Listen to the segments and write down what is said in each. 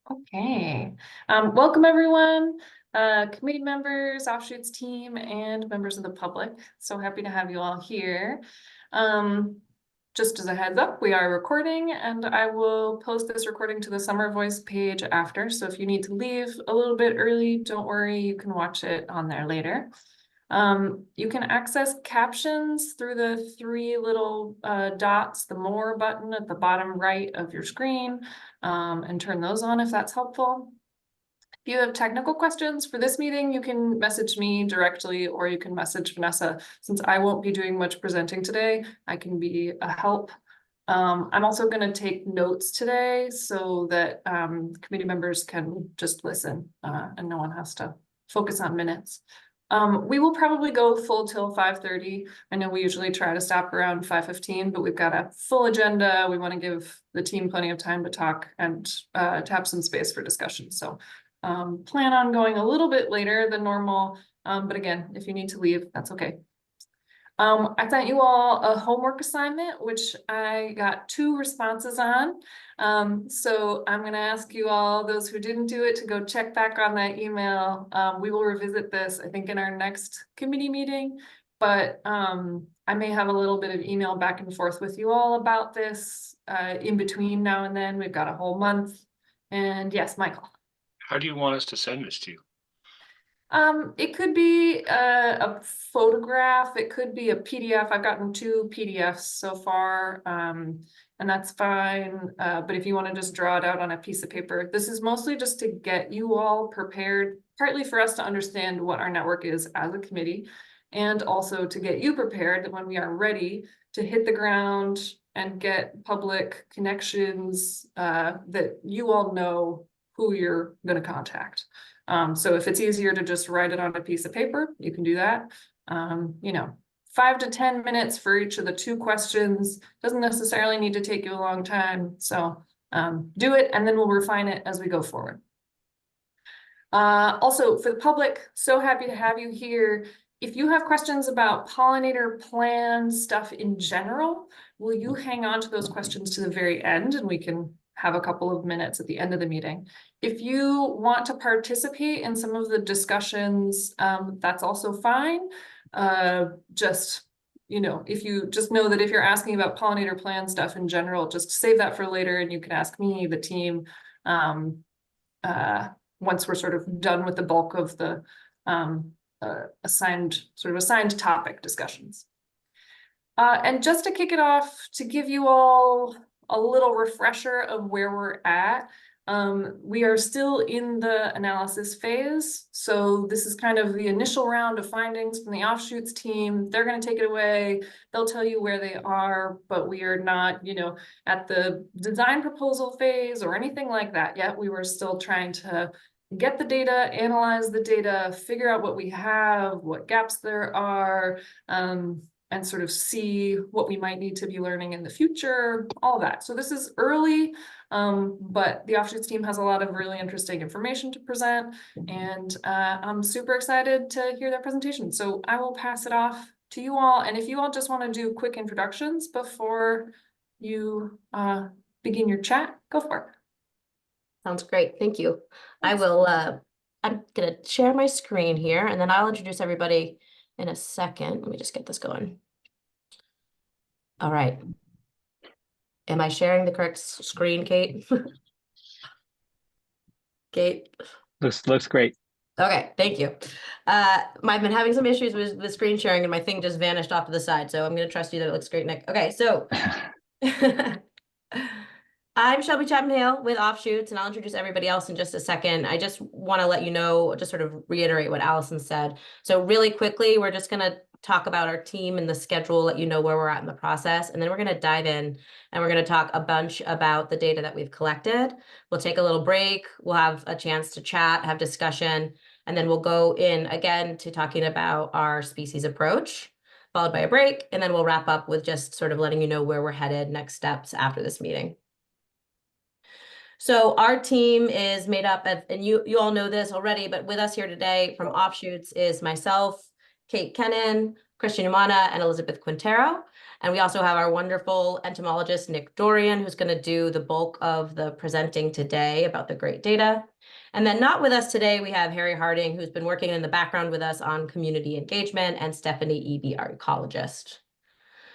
Okay. Welcome everyone, committee members, offshoots team, and members of the public. So happy to have you all here. Just as a heads up, we are recording and I will post this recording to the Summer Voice page after. So if you need to leave a little bit early, don't worry, you can watch it on there later. You can access captions through the three little dots, the more button at the bottom right of your screen, and turn those on if that's helpful. If you have technical questions for this meeting, you can message me directly or you can message Vanessa. Since I won't be doing much presenting today, I can be a help. I'm also going to take notes today so that committee members can just listen and no one has to focus on minutes. We will probably go full till 5:30. I know we usually try to stop around 5:15, but we've got a full agenda. We want to give the team plenty of time to talk and to have some space for discussion. So plan on going a little bit later than normal. But again, if you need to leave, that's okay. I sent you all a homework assignment, which I got 2 responses on. So I'm going to ask you all, those who didn't do it, to go check back on that email. We will revisit this, I think, in our next committee meeting, but I may have a little bit of email back and forth with you all about this in between now and then. We've got a whole month. And yes, Michael. How do you want us to send this to you? It could be a photograph, it could be a PDF. I've gotten 2 PDFs so far, and that's fine. But if you want to just draw it out on a piece of paper, this is mostly just to get you all prepared, partly for us to understand what our network is as a committee, and also to get you prepared that when we are ready to hit the ground and get public connections, that you all know who you're going to contact. So if it's easier to just write it on a piece of paper, you can do that. 5 to 10 minutes for each of the 2 questions. Doesn't necessarily need to take you a long time. So do it and then we'll refine it as we go forward. Also for the public, so happy to have you here. If you have questions about pollinator plan stuff in general, will you hang on to those questions to the very end and we can have a couple of minutes at the end of the meeting. If you want to participate in some of the discussions, that's also fine. If you just know that if you're asking about pollinator plan stuff in general, just save that for later and you can ask me, the team, once we're sort of done with the bulk of the assigned topic discussions. And just to kick it off, to give you all a little refresher of where we're at. We are still in the analysis phase. So this is kind of the initial round of findings from the offshoots team. They're going to take it away. They'll tell you where they are, but we are not, at the design proposal phase or anything like that yet. We were still trying to get the data, analyze the data, figure out what we have, what gaps there are, and sort of see what we might need to be learning in the future, all that. So this is early, but the offshoots team has a lot of really interesting information to present, and I'm super excited to hear their presentation. So I will pass it off to you all, and if you all just want to do quick introductions before you begin your chat, go for it. Sounds great, thank you. Thanks. I will, I'm gonna share my screen here, and then I'll introduce everybody in a second. Let me just get this going. All right. Am I sharing the correct screen, Kate? Kate? Looks great. Okay, thank you. I've been having some issues with the screen sharing and my thing just vanished off to the side. So I'm going to trust you that it looks great, Nick. Okay, so I'm Shelby Chapman-Hale with Offshoots, and I'll introduce everybody else in just a second. I just want to let you know, just sort of reiterate what Allison said. So really quickly, we're just going to talk about our team and the schedule, let you know where we're at in the process, and then we're going to dive in and we're going to talk a bunch about the data that we've collected. We'll take a little break. We'll have a chance to chat, have discussion, and then we'll go in again to talking about our species approach, followed by a break, and then we'll wrap up with just sort of letting you know where we're headed, next steps after this meeting. So our team is made up of, and you all know this already, but with us here today from Offshoots is myself, Kate Kennan, Christian Umana, and Elizabeth Quintero. And we also have our wonderful entomologist, Nick Dorian, who's going to do the bulk of the presenting today about the great data. And then not with us today, we have Harry Harding, who's been working in the background with us on community engagement, and Stephanie Eby, our ecologist.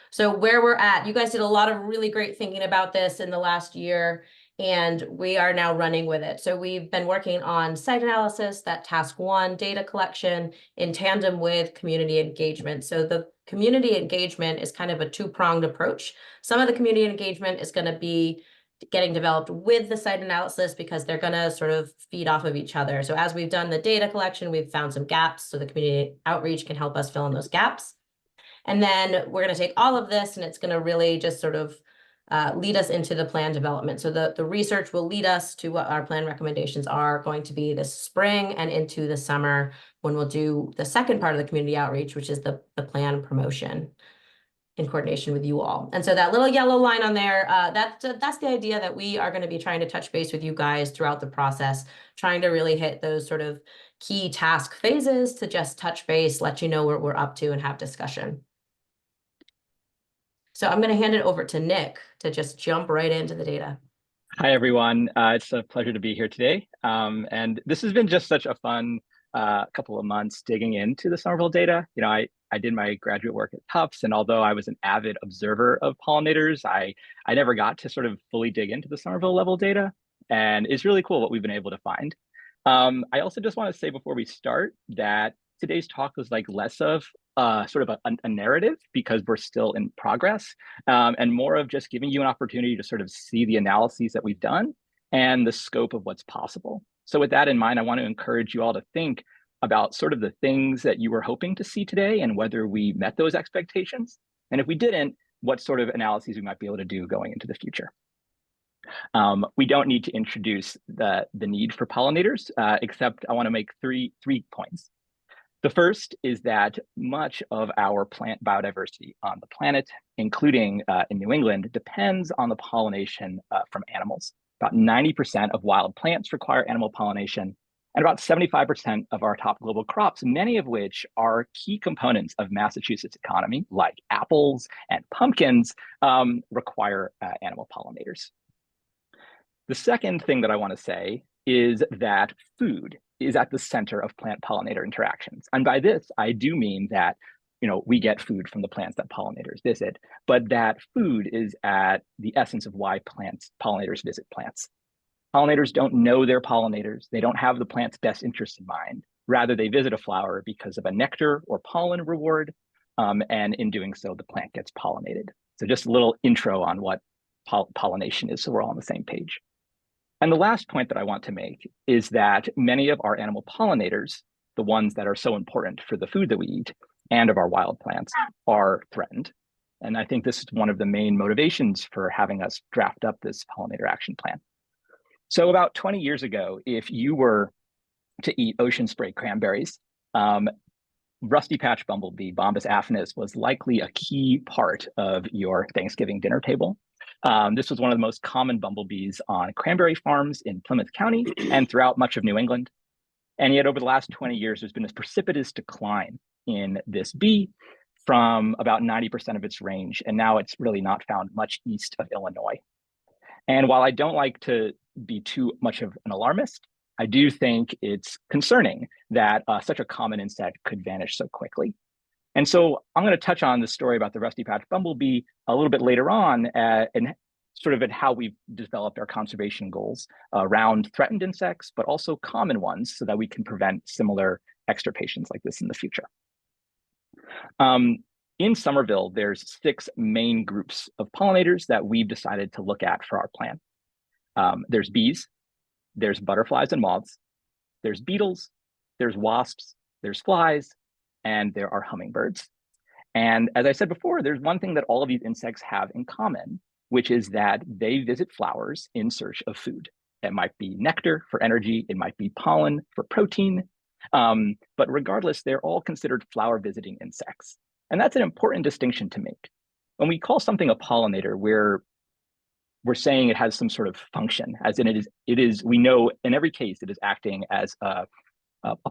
So where we're at, you guys did a lot of really great thinking about this in the last year, and we are now running with it. So we've been working on site analysis, that task 1, data collection, in tandem with community engagement. So the community engagement is kind of a two-pronged approach. Some of the community engagement is going to be getting developed with the site analysis because they're going to sort of feed off of each other. So as we've done the data collection, we've found some gaps, so the community outreach can help us fill in those gaps. And then we're going to take all of this and it's going to really just sort of lead us into the plan development. So the research will lead us to what our plan recommendations are going to be this spring and into the summer when we'll do the second part of the community outreach, which is the plan promotion in coordination with you all. And so that little yellow line on there, that's the idea that we are going to be trying to touch base with you guys throughout the process, trying to really hit those sort of key task phases to just touch base, let you know what we're up to and have discussion. So I'm going to hand it over to Nick to just jump right into the data. Hi, everyone. It's a pleasure to be here today. And this has been just such a fun couple of months digging into the Somerville data. You know, I did my graduate work at Tufts, and although I was an avid observer of pollinators, I never got to sort of fully dig into the Somerville level data. And it's really cool what we've been able to find. I also just want to say before we start that today's talk was like less of sort of a narrative because we're still in progress, and more of just giving you an opportunity to sort of see the analyses that we've done and the scope of what's possible. So with that in mind, I want to encourage you all to think about sort of the things that you were hoping to see today and whether we met those expectations. And if we didn't, what sort of analyses we might be able to do going into the future. We don't need to introduce the need for pollinators, except I want to make three points. The first is that much of our plant biodiversity on the planet, including in New England, depends on the pollination from animals. About 90% of wild plants require animal pollination, and about 75% of our top global crops, many of which are key components of Massachusetts' economy, like apples and pumpkins, require animal pollinators. The second thing that I want to say is that food is at the center of plant-pollinator interactions. And by this, I do mean that, you know, we get food from the plants that pollinators visit, but that food is at the essence of why pollinators visit plants. Pollinators don't know their pollinators. They don't have the plant's best interest in mind. Rather, they visit a flower because of a nectar or pollen reward, and in doing so, the plant gets pollinated. So just a little intro on what pollination is, so we're all on the same page. And the last point that I want to make is that many of our animal pollinators, the ones that are so important for the food that we eat and of our wild plants, are threatened. And I think this is one of the main motivations for having us draft up this pollinator action plan. So about 20 years ago, if you were to eat ocean spray cranberries, rusty patch bumblebee, Bombus affinis, was likely a key part of your Thanksgiving dinner table. This was one of the most common bumblebees on cranberry farms in Plymouth County and throughout much of New England. And yet over the last 20 years, there's been this precipitous decline in this bee from about 90% of its range. And now it's really not found much east of Illinois. And while I don't like to be too much of an alarmist, I do think it's concerning that such a common insect could vanish so quickly. And so I'm going to touch on the story about the rusty patch bumblebee a little bit later on, and sort of at how we've developed our conservation goals around threatened insects, but also common ones so that we can prevent similar extirpations like this in the future. In Somerville, there's 6 main groups of pollinators that we've decided to look at for our plan. There's bees, there's butterflies and moths, there's beetles, there's wasps, there's flies, and there are hummingbirds. And as I said before, there's one thing that all of these insects have in common, which is that they visit flowers in search of food. It might be nectar for energy, it might be pollen for protein, but regardless, they're all considered flower visiting insects. And that's an important distinction to make. When we call something a pollinator, we're saying it has some sort of function, as in it is, we know in every case it is acting as a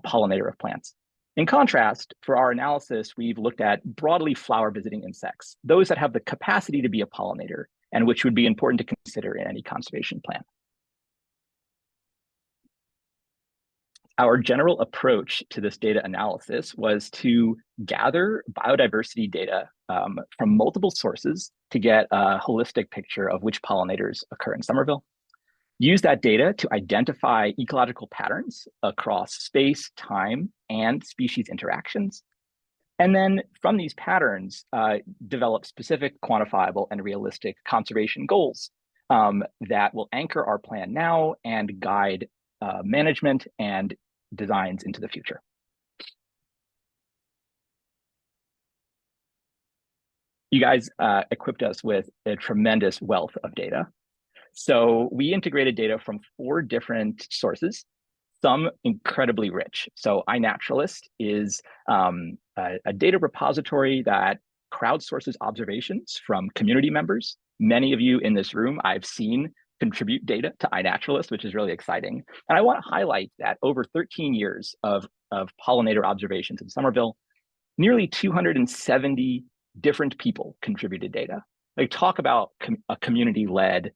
pollinator of plants. In contrast, for our analysis, we've looked at broadly flower visiting insects, those that have the capacity to be a pollinator and which would be important to consider in any conservation plan. Our general approach to this data analysis was to gather biodiversity data from multiple sources to get a holistic picture of which pollinators occur in Somerville. Use that data to identify ecological patterns across space, time, and species interactions. And then from these patterns, develop specific, quantifiable, and realistic conservation goals that will anchor our plan now and guide management and designs into the future. You guys equipped us with a tremendous wealth of data. So we integrated data from 4 different sources, some incredibly rich. So iNaturalist is a data repository that crowdsources observations from community members. Many of you in this room I've seen contribute data to iNaturalist, which is really exciting. And I want to highlight that over 13 years of pollinator observations in Somerville, nearly 270 different people contributed data. Like, talk about a community-led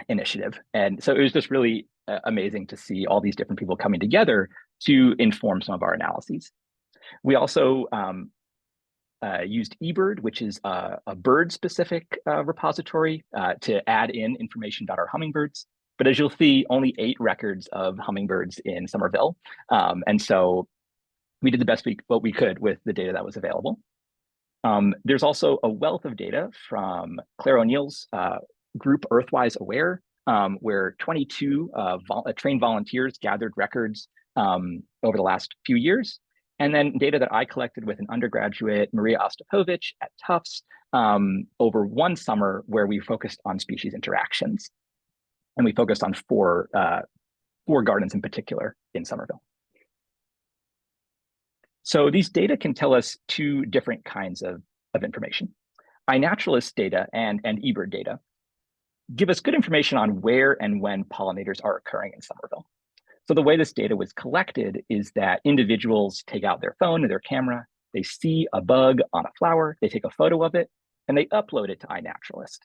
initiative. And so it was just really amazing to see all these different people coming together to inform some of our analyses. We also used eBird, which is a bird-specific repository to add in information about our hummingbirds. But as you'll see, only 8 records of hummingbirds in Somerville. And so we did the best what we could with the data that was available. There's also a wealth of data from Claire O'Neill's group Earthwise Aware, where 22 trained volunteers gathered records over the last few years. And then data that I collected with an undergraduate, Maria Ostapovich at Tufts, over one summer, where we focused on species interactions. And we focused on four gardens in particular in Somerville. So these data can tell us 2 different kinds of information. iNaturalist data and eBird data give us good information on where and when pollinators are occurring in Somerville. So the way this data was collected is that individuals take out their phone or their camera, they see a bug on a flower, they take a photo of it, and they upload it to iNaturalist.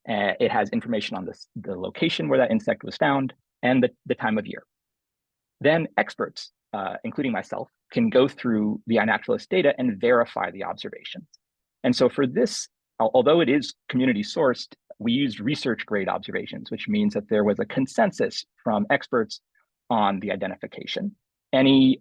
It has information on the location where that insect was found and the time of year. Then experts, including myself, can go through the iNaturalist data and verify the observations. And so for this, although it is community sourced, we used research grade observations, which means that there was a consensus from experts on the identification. Any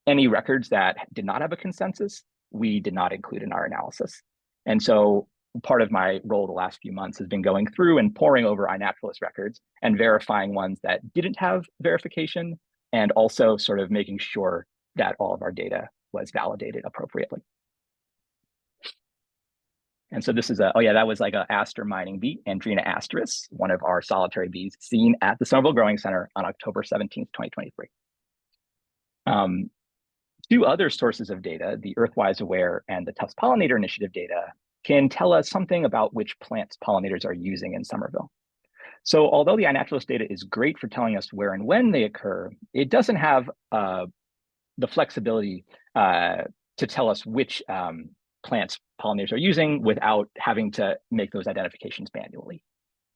records that did not have a consensus, we did not include in our analysis. And so part of my role the last few months has been going through and poring over iNaturalist records and verifying ones that didn't have verification, and also sort of making sure that all of our data was validated appropriately. And so this is that was like an aster mining bee, Andrina asteris, one of our solitary bees seen at the Somerville Growing Center on October 17th, 2023. 2 other sources of data, the Earthwise Aware and the Tufts Pollinator Initiative data, can tell us something about which plants pollinators are using in Somerville. So although the iNaturalist data is great for telling us where and when they occur, it doesn't have the flexibility to tell us which plants pollinators are using without having to make those identifications manually.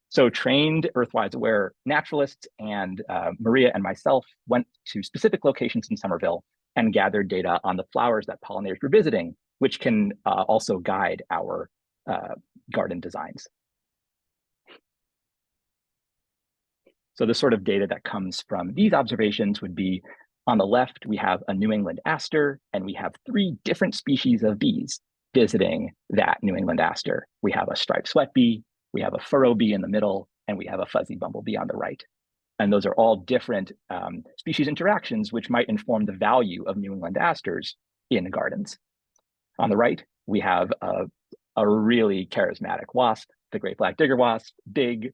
So trained Earthwise Aware naturalists and Maria and myself went to specific locations in Somerville and gathered data on the flowers that pollinators were visiting, which can also guide our garden designs. So the sort of data that comes from these observations would be, on the left, we have a New England aster, and we have 3 different species of bees visiting that New England aster. We have a striped sweat bee, we have a furrow bee in the middle, and we have a fuzzy bumblebee on the right. And those are all different species interactions, which might inform the value of New England asters in gardens. On the right, we have a really charismatic wasp, the great black digger wasp, big,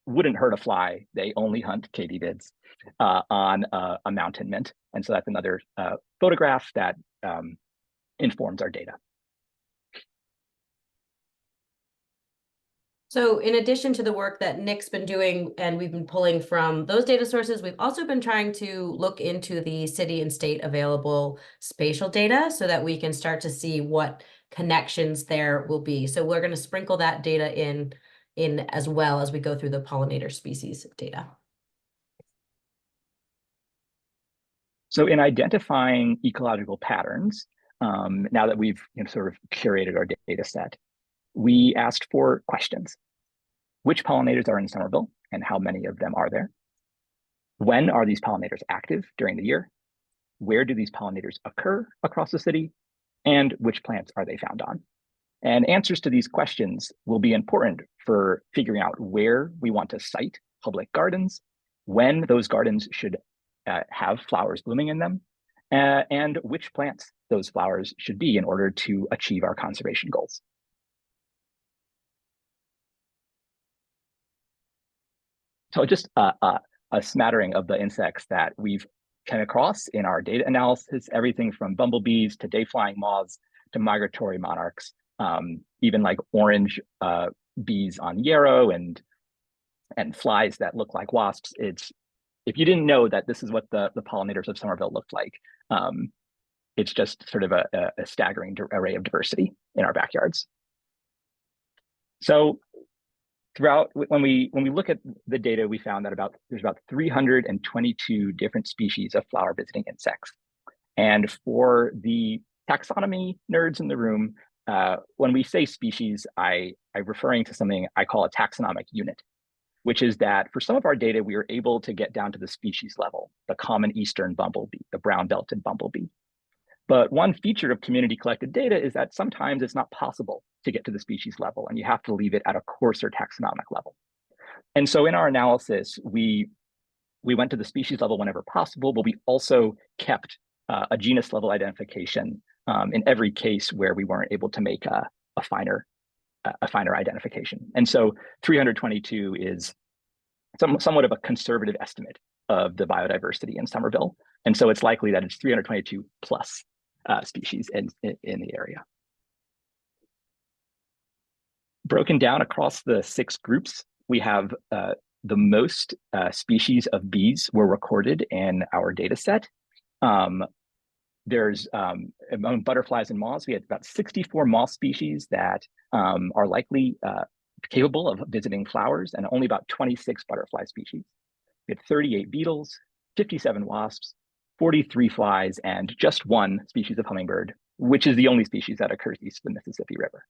wouldn't hurt a fly. They only hunt katydids on a mountain mint. And so that's another photograph that informs our data. So in addition to the work that Nick's been doing and we've been pulling from those data sources, we've also been trying to look into the city and state available spatial data so that we can start to see what connections there will be. So we're going to sprinkle that data in as well as we go through the pollinator species data. So in identifying ecological patterns, now that we've sort of curated our data set, we asked for questions. Which pollinators are in Somerville and how many of them are there? When are these pollinators active during the year? Where do these pollinators occur across the city? And which plants are they found on? And answers to these questions will be important for figuring out where we want to site public gardens, when those gardens should have flowers blooming in them, and which plants those flowers should be in order to achieve our conservation goals. So just a smattering of the insects that we've come across in our data analysis, everything from bumblebees to day-flying moths to migratory monarchs, even like orange bees on yarrow and flies that look like wasps. If you didn't know that this is what the pollinators of Somerville looked like, it's just sort of a staggering array of diversity in our backyards. So throughout, when we look at the data, we found that there's about 322 different species of flower visiting insects. And for the taxonomy nerds in the room, when we say species, I'm referring to something I call a taxonomic unit, which is that for some of our data, we were able to get down to the species level, the common eastern bumblebee, the brown-belted bumblebee. But one feature of community collected data is that sometimes it's not possible to get to the species level, and you have to leave it at a coarser taxonomic level. And so in our analysis, we went to the species level whenever possible, but we also kept a genus level identification in every case where we weren't able to make a finer identification. And so 322 is somewhat of a conservative estimate of the biodiversity in Somerville. And so it's likely that it's 322 plus species in the area. Broken down across the 6 groups, we have the most species of bees were recorded in our data set. There's among butterflies and moths, we had about 64 moth species that are likely capable of visiting flowers, and only about 26 butterfly species. We had 38 beetles, 57 wasps, 43 flies, and just 1 species of hummingbird, which is the only species that occurs east of the Mississippi River.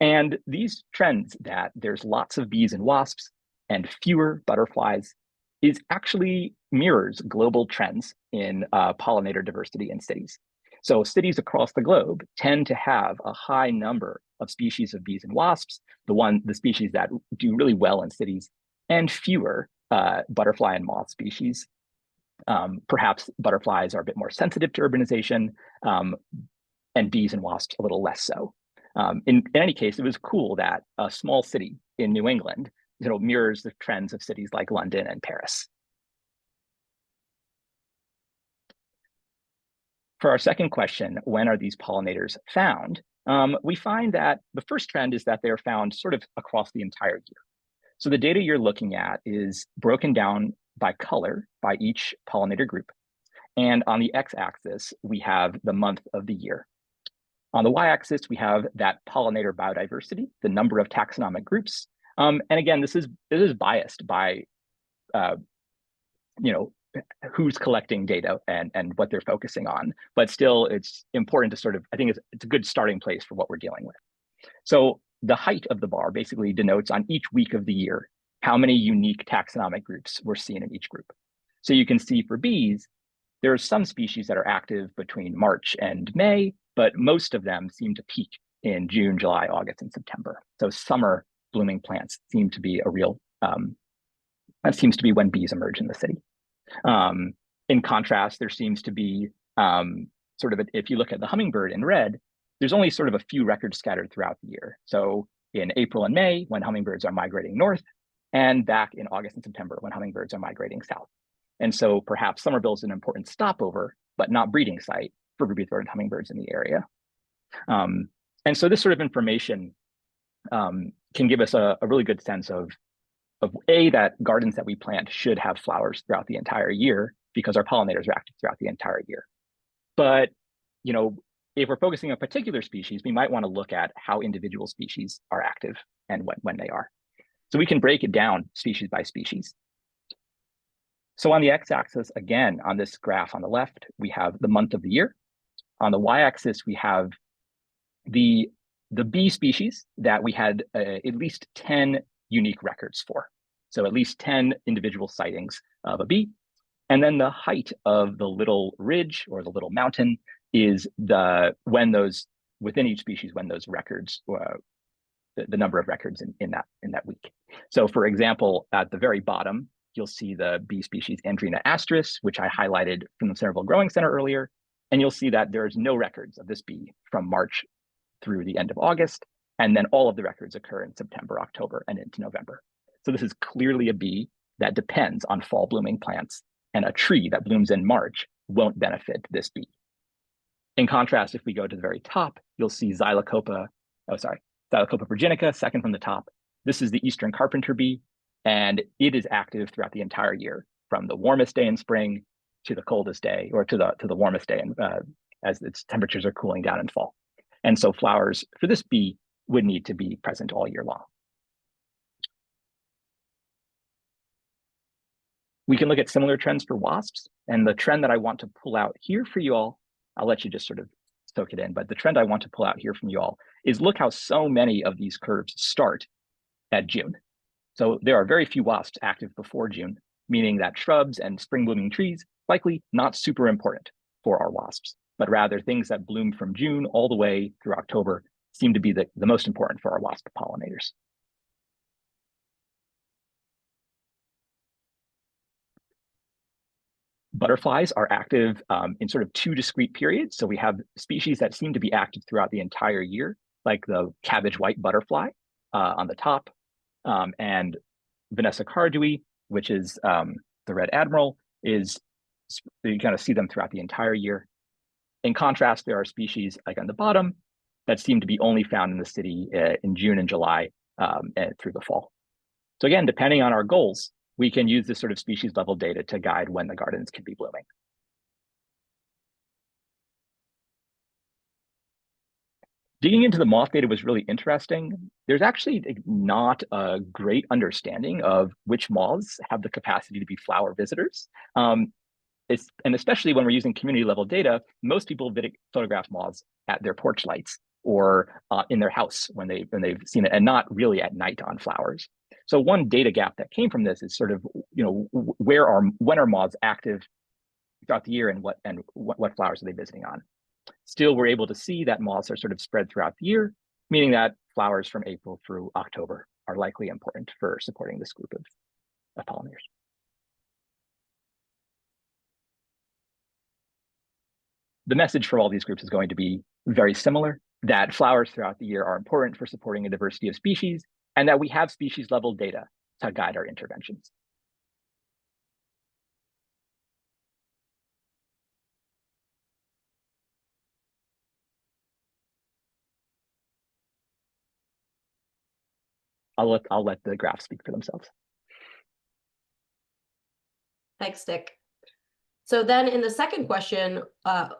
And these trends that there's lots of bees and wasps and fewer butterflies is actually mirrors global trends in pollinator diversity in cities. So cities across the globe tend to have a high number of species of bees and wasps, the species that do really well in cities, and fewer butterfly and moth species. Perhaps butterflies are a bit more sensitive to urbanization, and bees and wasps a little less so. In any case, it was cool that a small city in New England mirrors the trends of cities like London and Paris. For our second question, when are these pollinators found? We find that the first trend is that they're found sort of across the entire year. So the data you're looking at is broken down by color by each pollinator group. And on the x-axis, we have the month of the year. On the y-axis, we have that pollinator biodiversity, the number of taxonomic groups. And again, this is biased by who's collecting data and what they're focusing on. But still, it's important to sort of, I think it's a good starting place for what we're dealing with. So the height of the bar basically denotes on each week of the year how many unique taxonomic groups were seen in each group. So you can see for bees, there are some species that are active between March and May, but most of them seem to peak in June, July, August, and September. So summer blooming plants seem to be a real, that seems to be when bees emerge in the city. In contrast, there seems to be sort of, if you look at the hummingbird in red, there's only sort of a few records scattered throughout the year. So in April and May, when hummingbirds are migrating north, and back in August and September, when hummingbirds are migrating south. And so perhaps Somerville is an important stopover, but not breeding site for ruby-throated hummingbirds in the area. And so this sort of information can give us a really good sense of A, that gardens that we plant should have flowers throughout the entire year because our pollinators are active throughout the entire year. But, you know, if we're focusing on a particular species, we might want to look at how individual species are active and when they are. So we can break it down species by species. So on the x-axis, again, on this graph on the left, we have the month of the year. On the y-axis, we have the bee species that we had at least 10 unique records for. So at least 10 individual sightings of a bee. And then the height of the little ridge or the little mountain is within each species, when those records, the number of records in that week. So for example, at the very bottom, you'll see the bee species Andrena astris, which I highlighted from the Centerville Growing Center earlier. And you'll see that there's no records of this bee from March through the end of August. And then all of the records occur in September, October, and into November. So this is clearly a bee that depends on fall blooming plants, and a tree that blooms in March won't benefit this bee. In contrast, if we go to the very top, you'll see Xylocopa virginica, second from the top. This is the eastern carpenter bee, and it is active throughout the entire year, from the warmest day in spring to the coldest day, or to the warmest day as its temperatures are cooling down in fall. And so flowers for this bee would need to be present all year long. We can look at similar trends for wasps, and the trend that I want to pull out here for you all, I'll let you just sort of soak it in, but the trend I want to pull out here from you all is look how so many of these curves start at June. So there are very few wasps active before June, meaning that shrubs and spring blooming trees likely not super important for our wasps, but rather things that bloom from June all the way through October seem to be the most important for our wasp pollinators. Butterflies are active in sort of two discrete periods. So we have species that seem to be active throughout the entire year, like the cabbage white butterfly on the top, and Vanessa cardui, which is the red admiral, you kind of see them throughout the entire year. In contrast, there are species like on the bottom that seem to be only found in the city in June and July and through the fall. So again, depending on our goals, we can use this sort of species level data to guide when the gardens can be blooming. Digging into the moth data was really interesting. There's actually not a great understanding of which moths have the capacity to be flower visitors. And especially when we're using community level data, most people photograph moths at their porch lights or in their house when they've seen it, and not really at night on flowers. So one data gap that came from this is sort of, when are moths active throughout the year, and what flowers are they visiting on? Still, we're able to see that moths are sort of spread throughout the year, meaning that flowers from April through October are likely important for supporting this group of pollinators. The message for all these groups is going to be very similar, that flowers throughout the year are important for supporting a diversity of species, and that we have species level data to guide our interventions. I'll let the graphs speak for themselves. Thanks, Dick. So then in the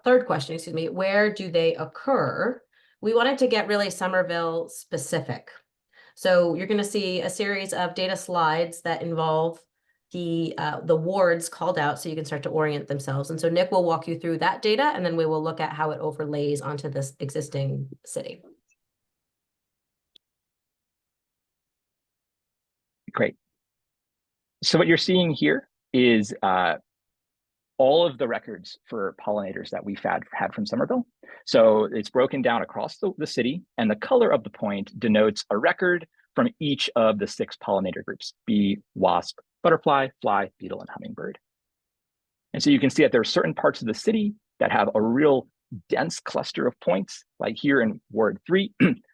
third question, excuse me, where do they occur? We wanted to get really Somerville specific. So you're going to see a series of data slides that involve the wards called out, so you can start to orient themselves. And so Nick will walk you through that data, and then we will look at how it overlays onto this existing city. Great. So what you're seeing here is all of the records for pollinators that we've had from Somerville. So it's broken down across the city, and the color of the point denotes a record from each of the 6 pollinator groups: bee, wasp, butterfly, fly, beetle, and hummingbird. And so you can see that there are certain parts of the city that have a real dense cluster of points, like here in Ward 3,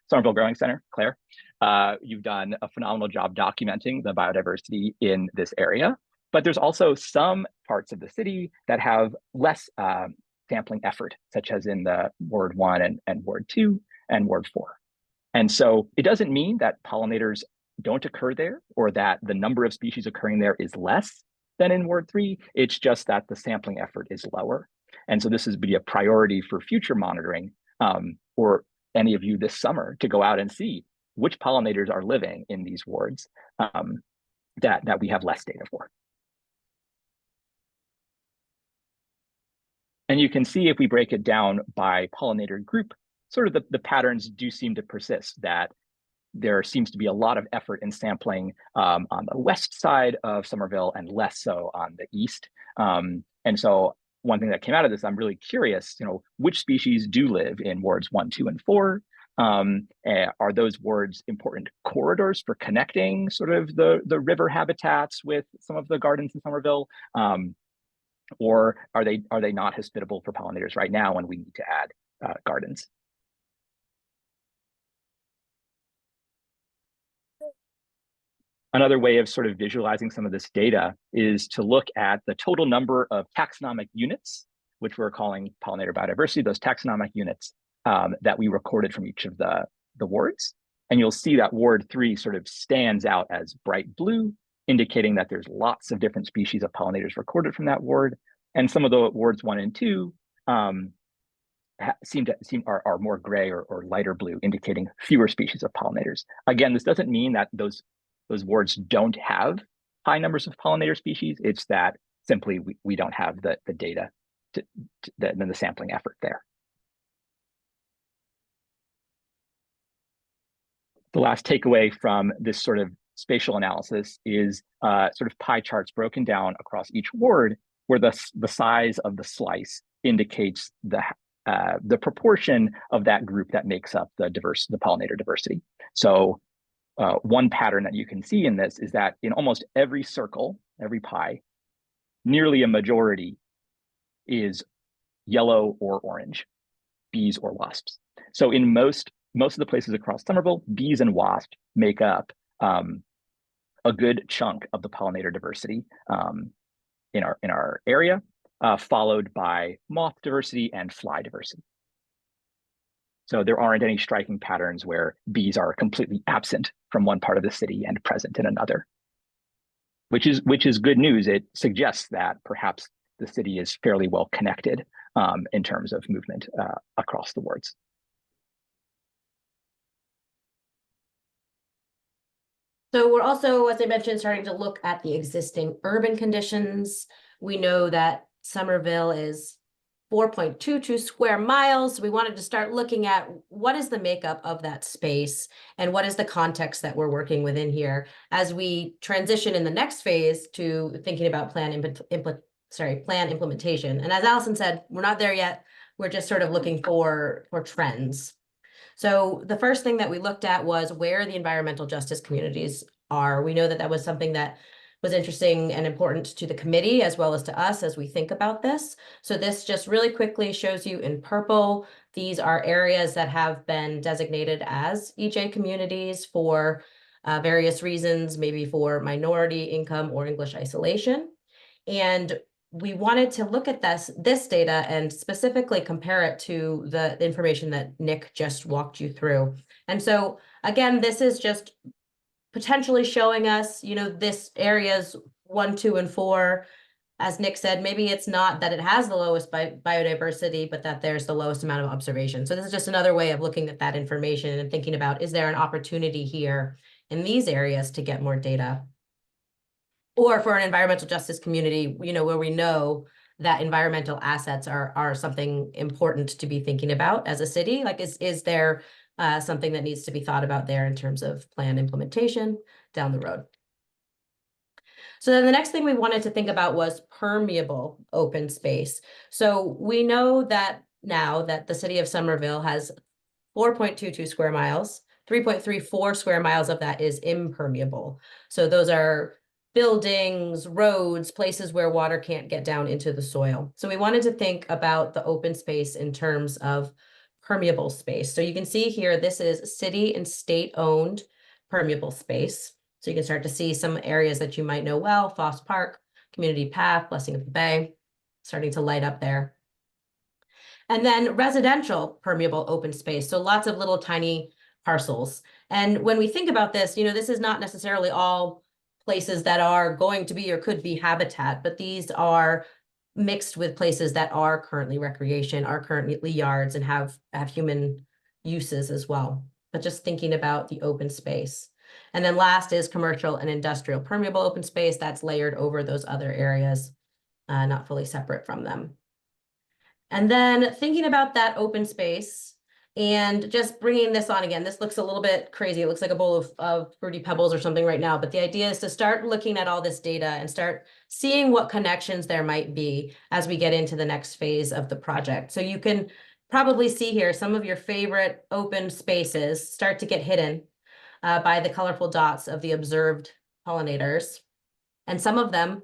Somerville Growing Center. Claire, you've done a phenomenal job documenting the biodiversity in this area. But there's also some parts of the city that have less sampling effort, such as in the Ward 1 and Ward 2 and Ward 4. And so it doesn't mean that pollinators don't occur there or that the number of species occurring there is less than in Ward 3. It's just that the sampling effort is lower. And so this is be a priority for future monitoring, or any of you this summer to go out and see which pollinators are living in these wards that we have less data for. And you can see if we break it down by pollinator group, sort of the patterns do seem to persist, that there seems to be a lot of effort in sampling on the west side of Somerville and less so on the east. And so one thing that came out of this, I'm really curious, which species do live in wards 1, 2, and 4? Are those wards important corridors for connecting sort of the river habitats with some of the gardens in Somerville? Or are they not hospitable for pollinators right now when we need to add gardens? Another way of sort of visualizing some of this data is to look at the total number of taxonomic units, which we're calling pollinator biodiversity, those taxonomic units that we recorded from each of the wards. And you'll see that Ward 3 sort of stands out as bright blue, indicating that there's lots of different species of pollinators recorded from that ward. And some of the wards 1 and 2 are more gray or lighter blue, indicating fewer species of pollinators. Again, this doesn't mean that those wards don't have high numbers of pollinator species. It's that simply we don't have the data the sampling effort there. The last takeaway from this sort of spatial analysis is sort of pie charts broken down across each ward, where the size of the slice indicates the proportion of that group that makes up the pollinator diversity. So one pattern that you can see in this is that in almost every circle, every pie, nearly a majority is yellow or orange, bees or wasps. So in most of the places across Somerville, bees and wasps make up a good chunk of the pollinator diversity in our area, followed by moth diversity and fly diversity. So there aren't any striking patterns where bees are completely absent from one part of the city and present in another, which is good news. It suggests that perhaps the city is fairly well connected in terms of movement across the wards. So we're also, as I mentioned, starting to look at the existing urban conditions. We know that Somerville is 4.22 square miles. We wanted to start looking at what is the makeup of that space and what is the context that we're working within here as we transition in the next phase to thinking about plan implementation. And as Allison said, we're not there yet. We're just sort of looking for trends. So the first thing that we looked at was where the environmental justice communities are. We know that that was something that was interesting and important to the committee as well as to us as we think about this. So this just really quickly shows you in purple, these are areas that have been designated as EJ communities for various reasons, maybe for minority income or English isolation. And we wanted to look at this data and specifically compare it to the information that Nick just walked you through. And so again, this is just potentially showing us, this areas 1, 2, and 4, as Nick said, maybe it's not that it has the lowest biodiversity, but that there's the lowest amount of observation. So this is just another way of looking at that information and thinking about, is there an opportunity here in these areas to get more data? Or for an environmental justice community, where we know that environmental assets are something important to be thinking about as a city. Like, is there something that needs to be thought about there in terms of plan implementation down the road? So then the next thing we wanted to think about was permeable open space. So we know that now that the city of Somerville has 4.22 square miles, 3.34 square miles of that is impermeable. So those are buildings, roads, places where water can't get down into the soil. So we wanted to think about the open space in terms of permeable space. So you can see here, this is city and state-owned permeable space. So you can start to see some areas that you might know well: Foss Park, Community Path, Blessing of the Bay, starting to light up there. And then residential permeable open space. So lots of little tiny parcels. And when we think about this, this is not necessarily all places that are going to be or could be habitat, but these are mixed with places that are currently recreation, are currently yards, and have human uses as well. But just thinking about the open space. And then last is commercial and industrial permeable open space that's layered over those other areas, not fully separate from them. And then thinking about that open space and just bringing this on again, this looks a little bit crazy. It looks like a bowl of fruity pebbles or something right now, but the idea is to start looking at all this data and start seeing what connections there might be as we get into the next phase of the project. So you can probably see here some of your favorite open spaces start to get hidden by the colorful dots of the observed pollinators. And some of them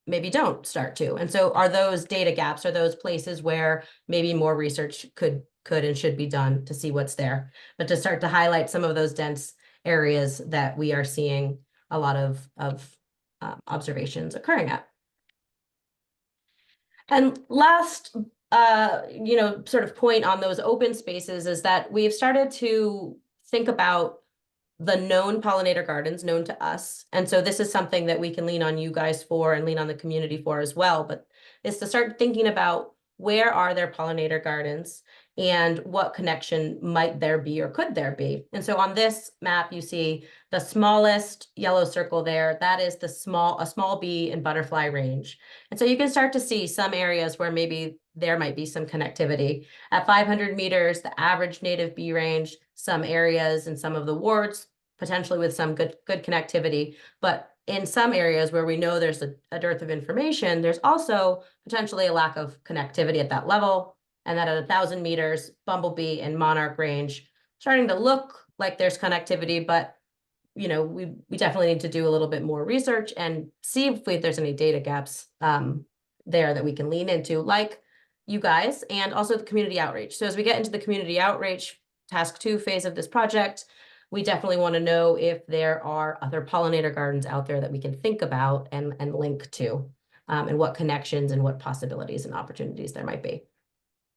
maybe don't start to. And so are those data gaps, are those places where maybe more research could and should be done to see what's there, but to start to highlight some of those dense areas that we are seeing a lot of observations occurring at. And last, sort of point on those open spaces is that we've started to think about the known pollinator gardens known to us. And so this is something that we can lean on you guys for and lean on the community for as well, but is to start thinking about where are there pollinator gardens and what connection might there be or could there be. And so on this map, you see the smallest yellow circle there, that is a small bee and butterfly range. And so you can start to see some areas where maybe there might be some connectivity. At 500 meters, the average native bee range, some areas and some of the wards, potentially with some good connectivity. But in some areas where we know there's a dearth of information, there's also potentially a lack of connectivity at that level. And that at 1,000 meters, bumblebee and monarch range, starting to look like there's connectivity, but we definitely need to do a little bit more research and see if there's any data gaps there that we can lean into, like you guys, and also the community outreach. So as we get into the community outreach task 2 phase of this project, we definitely want to know if there are other pollinator gardens out there that we can think about and link to, and what connections and what possibilities and opportunities there might be.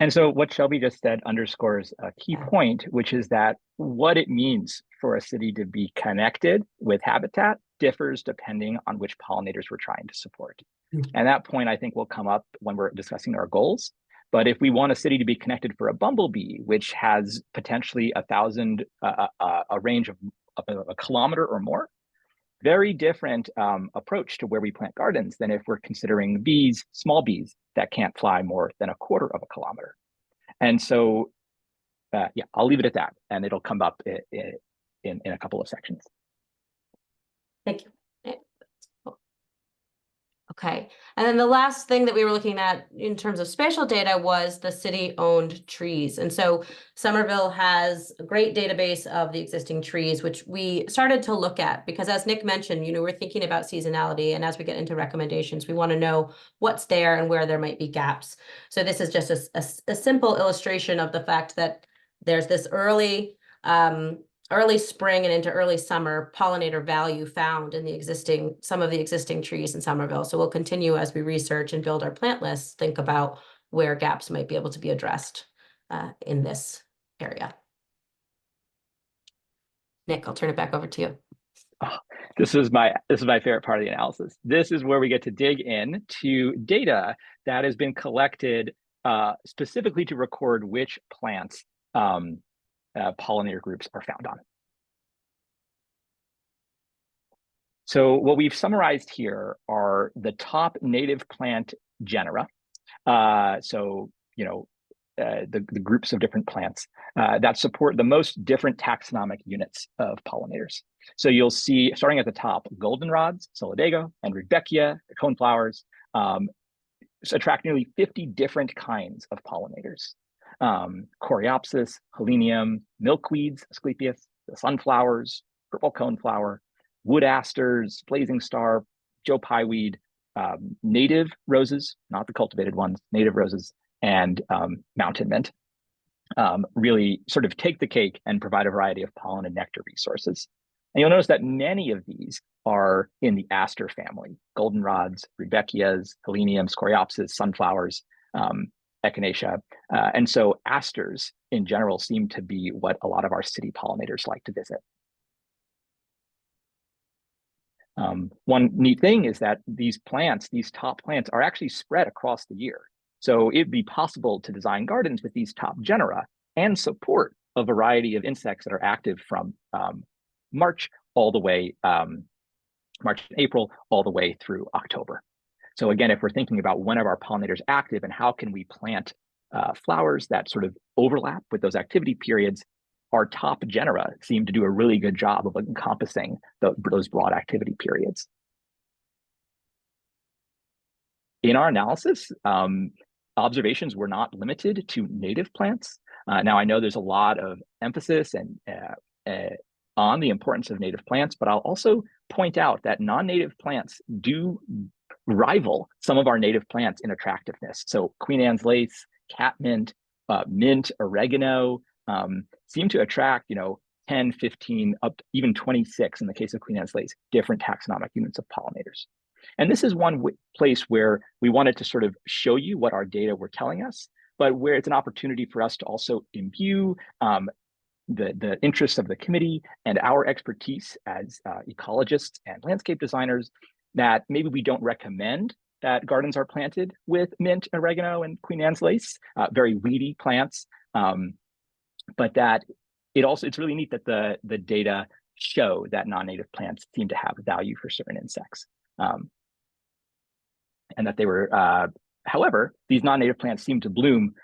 And so what Shelby just said underscores a key point, which is that what it means for a city to be connected with habitat differs depending on which pollinators we're trying to support. And that point, I think, will come up when we're discussing our goals. But if we want a city to be connected for a bumblebee, which has potentially 1,000, a range of a kilometer or more, very different approach to where we plant gardens than if we're considering bees, small bees that can't fly more than a quarter of a kilometer. And so, yeah, I'll leave it at that, and it'll come up in a couple of sections. Thank you. Okay, and then the last thing that we were looking at in terms of spatial data was the city-owned trees. And so Somerville has a great database of the existing trees, which we started to look at because, as Nick mentioned, we're thinking about seasonality, and as we get into recommendations, we want to know what's there and where there might be gaps. So this is just a simple illustration of the fact that there's this early spring and into early summer pollinator value found in some of the existing trees in Somerville. So we'll continue as we research and build our plant lists, think about where gaps might be able to be addressed in this area. Nick, I'll turn it back over to you. Oh, this is my favorite part of the analysis. This is where we get to dig in to data that has been collected specifically to record which plants pollinator groups are found on. So what we've summarized here are the top native plant genera. The groups of different plants that support the most different taxonomic units of pollinators. So you'll see, starting at the top, goldenrods, solidago, and rudbeckia, the coneflowers, attract nearly 50 different kinds of pollinators. Coreopsis, helenium, milkweeds, Asclepias, the sunflowers, purple coneflower, wood asters, blazing star, Joe pieweed, native roses, not the cultivated ones, native roses, and mountain mint really sort of take the cake and provide a variety of pollen and nectar resources. And you'll notice that many of these are in the aster family: goldenrods, rudbeckias, heleniums, coreopsis, sunflowers. echinacea. And so asters in general seem to be what a lot of our city pollinators like to visit. One neat thing is that these plants, these top plants, are actually spread across the year. So it'd be possible to design gardens with these top genera and support a variety of insects that are active from March all the way, March and April, all the way through October. So again, if we're thinking about when are our pollinators active and how can we plant flowers that sort of overlap with those activity periods, our top genera seem to do a really good job of encompassing those broad activity periods. In our analysis, observations were not limited to native plants. Now, I know there's a lot of emphasis and on the importance of native plants, but I'll also point out that non-native plants do rival some of our native plants in attractiveness. So Queen Anne's lace, catmint, mint, oregano seem to attract, 10, 15, up to even 26 in the case of Queen Anne's lace, different taxonomic units of pollinators. And this is one place where we wanted to sort of show you what our data were telling us, but where it's an opportunity for us to also imbue the interests of the committee and our expertise as ecologists and landscape designers, that maybe we don't recommend that gardens are planted with mint, oregano, and Queen Anne's lace, very weedy plants, but that it's really neat that the data show that non-native plants seem to have value for certain insects. And that they were, however, these non-native plants seem to bloom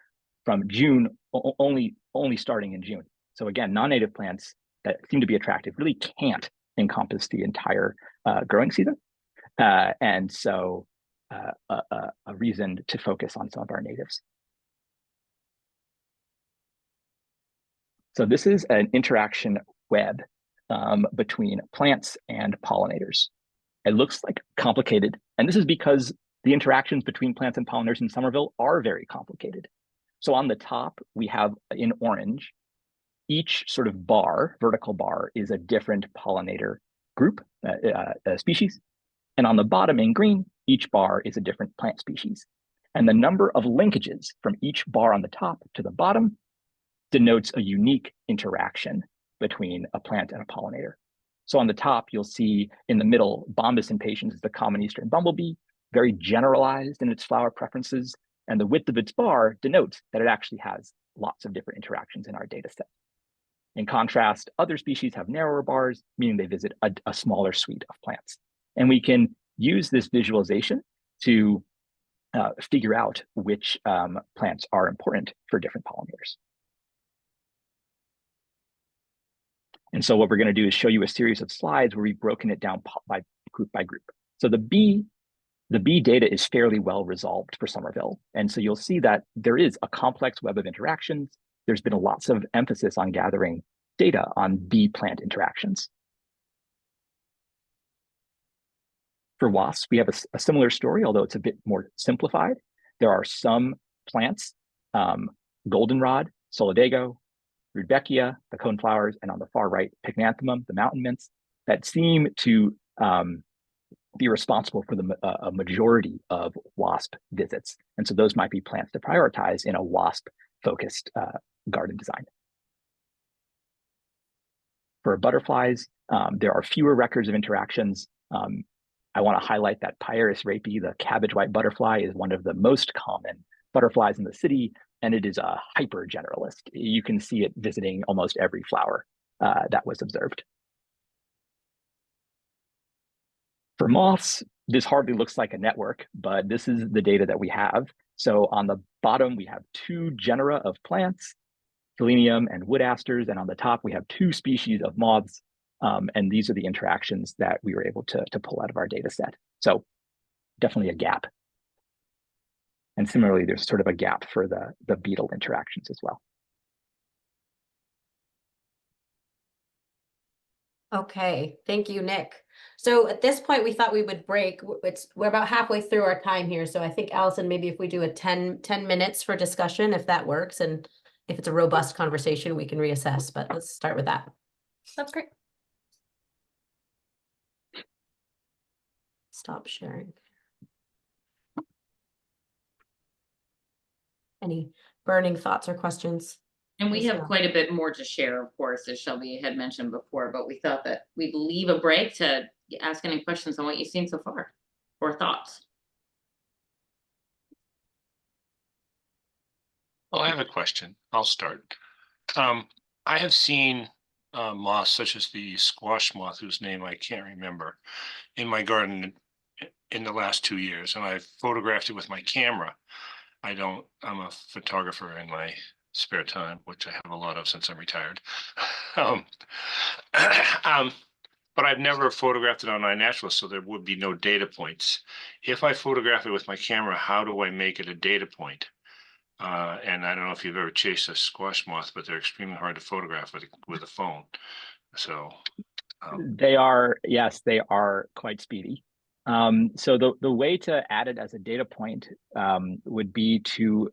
from June, only starting in June. So again, non-native plants that seem to be attractive really can't encompass the entire growing season. And so a reason to focus on some of our natives. So this is an interaction web between plants and pollinators. It looks like complicated, and this is because the interactions between plants and pollinators in Somerville are very complicated. So on the top, we have in orange, each sort of bar, vertical bar, is a different pollinator group, species. And on the bottom in green, each bar is a different plant species. And the number of linkages from each bar on the top to the bottom denotes a unique interaction between a plant and a pollinator. So on the top, you'll see in the middle, Bombus impatiens is the common eastern bumblebee, very generalized in its flower preferences. And the width of its bar denotes that it actually has lots of different interactions in our data set. In contrast, other species have narrower bars, meaning they visit a smaller suite of plants. And we can use this visualization to figure out which plants are important for different pollinators. And so what we're going to do is show you a series of slides where we've broken it down by group. So the bee data is fairly well resolved for Somerville. And so you'll see that there is a complex web of interactions. There's been lots of emphasis on gathering data on bee-plant interactions. For wasps, we have a similar story, although it's a bit more simplified. There are some plants, goldenrod, solidago, rudbeckia, the coneflowers, and on the far right, pycnanthemum, the mountain mints, that seem to be responsible for a majority of wasp visits. And so those might be plants to prioritize in a wasp-focused garden design. For butterflies, there are fewer records of interactions. I want to highlight that Pieris rapi, the cabbage white butterfly, is one of the most common butterflies in the city, and it is a hyper generalist. You can see it visiting almost every flower that was observed. For moths, this hardly looks like a network, but this is the data that we have. So on the bottom, we have 2 genera of plants, Selenium and wood asters, and on the top, we have 2 species of moths. And these are the interactions that we were able to pull out of our data set. So definitely a gap. And similarly, there's sort of a gap for the beetle interactions as well. Okay, thank you, Nick. So at this point, we thought we would break. We're about halfway through our time here. So I think, Allison, maybe if we do a 10 minutes for discussion, if that works, and if it's a robust conversation, we can reassess, but let's start with that. That's great. Stop sharing. any burning thoughts or questions. And we Yes, have ma'am. quite a bit more to share, of course, as Shelby had mentioned before, but we thought that we'd leave a break to ask any questions on what you've seen so far or thoughts. Well, I have a question. I'll start. I have seen moths such as the squash moth, whose name I can't remember, in my garden in the last 2 years, and I've photographed it with my camera. I'm a photographer in my spare time, which I have a lot of since I'm retired. But I've never photographed it on iNaturalist, so there would be no data points. If I photograph it with my camera, how do I make it a data point? And I don't know if you've ever chased a squash moth, but they're extremely hard to photograph with a phone. So They are, yes, they are quite speedy. So the way to add it as a data point would be to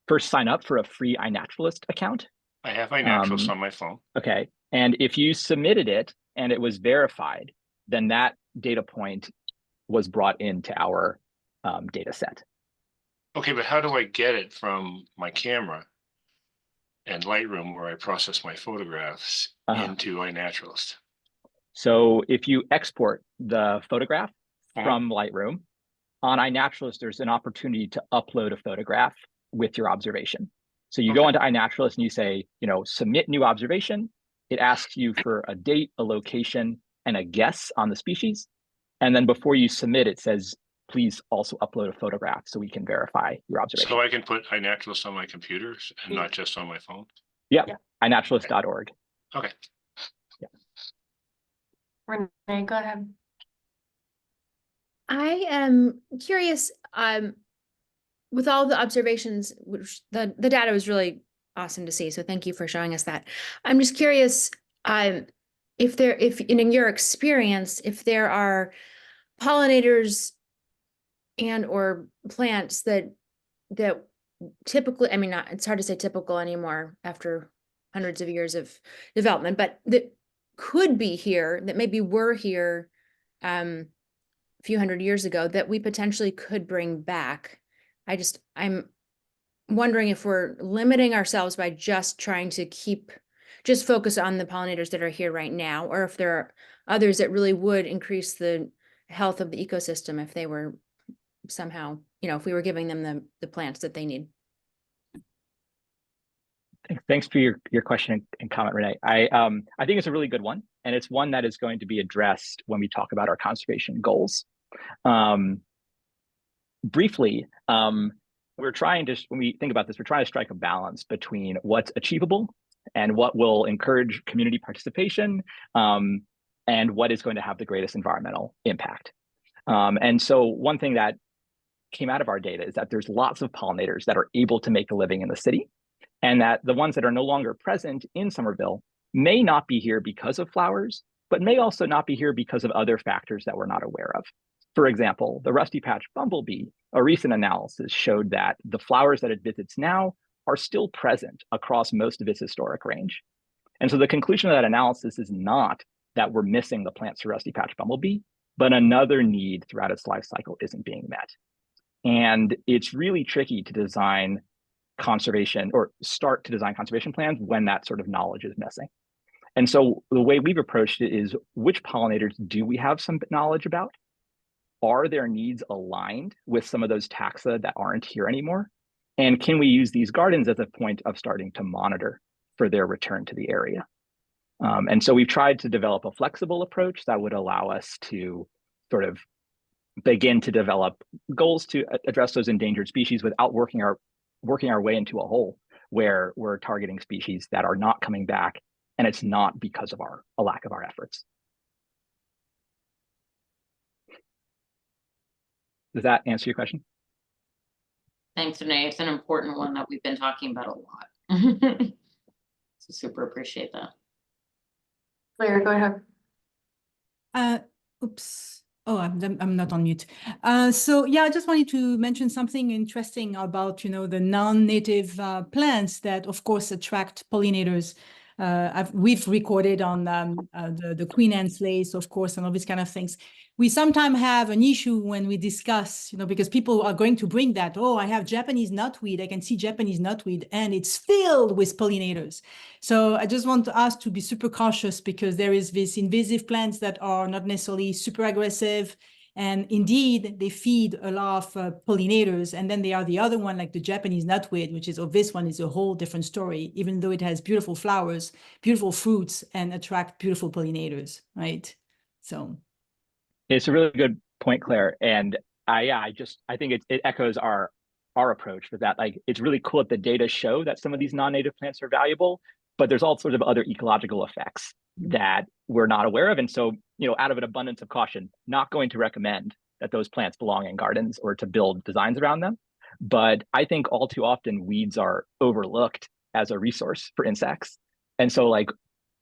first sign up for a free iNaturalist account. I have iNaturalist on my phone. Okay. And if you submitted it and it was verified, then that data point was brought into our data set. Okay, but how do I get it from my camera and Lightroom, where I process my photographs, into iNaturalist? So if you export the photograph from Lightroom, on iNaturalist, there's an opportunity to upload a photograph with your observation. So you go onto iNaturalist and you say, submit new observation. It asks you for a date, a location, and a guess on the species. And then before you submit, it says, please also upload a photograph so we can verify your observation. So I can put iNaturalist on my computers and not just on my phone? Yeah. iNaturalist.org. Okay. Renee, go ahead. I am curious, with all the observations, which the data was really awesome to see. So thank you for showing us that. I'm just curious, if in your experience, if there are pollinators and or plants that typically, I mean, it's hard to say typical anymore after hundreds of years of development, but that could be here, that maybe were here a few hundred years ago, that we potentially could bring back. I'm wondering if we're limiting ourselves by just trying to focus on the pollinators that are here right now, or if there are others that really would increase the health of the ecosystem if they were somehow, if we were giving them the plants that they need. Thanks for your question and comment, Renee. I think it's a really good one, and it's one that is going to be addressed when we talk about our conservation goals. Briefly, we're trying to, when we think about this, we're trying to strike a balance between what's achievable and what will encourage community participation, and what is going to have the greatest environmental impact. And so one thing that came out of our data is that there's lots of pollinators that are able to make a living in the city, and that the ones that are no longer present in Somerville may not be here because of flowers, but may also not be here because of other factors that we're not aware of. For example, the rusty patch bumblebee, a recent analysis showed that the flowers that it visits now are still present across most of its historic range. And so the conclusion of that analysis is not that we're missing the plants to rusty patch bumblebee, but another need throughout its life cycle isn't being met. And it's really tricky to design conservation or start to design conservation plans when that sort of knowledge is missing. And so the way we've approached it is, which pollinators do we have some knowledge about? Are their needs aligned with some of those taxa that aren't here anymore? And can we use these gardens as a point of starting to monitor for their return to the area? And so we've tried to develop a flexible approach that would allow us to sort of begin to develop goals to address those endangered species without working our way into a hole where we're targeting species that are not coming back, and it's not because of a lack of our efforts. Does that answer your question? Thanks, Renee. It's an important one that we've been talking about a lot. So super appreciate that. Claire, go ahead. Oops. Oh, I'm not on mute. So yeah, I just wanted to mention something interesting about, the non-native plants that of course attract pollinators. we've recorded on the Queen Anne's Lace, of course, and all these kind of things. We sometimes have an issue when we discuss, because people are going to bring that, oh, I have Japanese knotweed, I can see Japanese knotweed, and it's filled with pollinators. So I just want us to be super cautious, because there is these invasive plants that are not necessarily super aggressive, and indeed they feed a lot of pollinators. And then there are the other one, like the Japanese knotweed, which is, this one is a whole different story, even though it has beautiful flowers, beautiful fruits, and attract beautiful pollinators, right? So. It's a really good point, Claire. And I think it echoes our approach with that. Like, it's really cool that the data show that some of these non-native plants are valuable, but there's all sorts of other ecological effects that we're not aware of. And so, out of an abundance of caution, not going to recommend that those plants belong in gardens or to build designs around them. But I think all too often weeds are overlooked as a resource for insects. And so, like,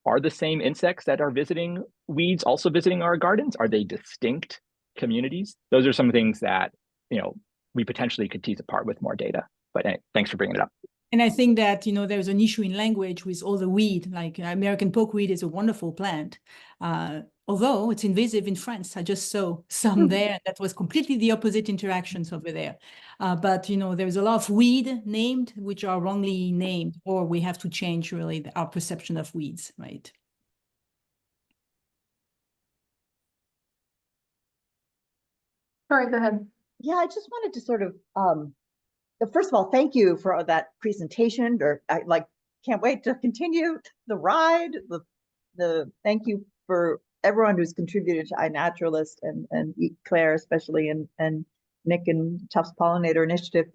are the same insects that are visiting weeds also visiting our gardens? Are they distinct communities? Those are some things that, we potentially could tease apart with more data. But thanks for bringing it up. And I think that, there's an issue in language with all the weed, like American pokeweed is a wonderful plant. Although it's invasive in France. I just saw some there that was completely the opposite interactions over there. But, there's a lot of weed named, which are wrongly named, or we have to change really our perception of weeds, right? Sorry, go ahead. Yeah, I just wanted to sort of, first of all, thank you for that presentation. I can't wait to continue the ride. The thank you for everyone who's contributed to iNaturalist and Claire especially, and Nick and Tufts Pollinator Initiative.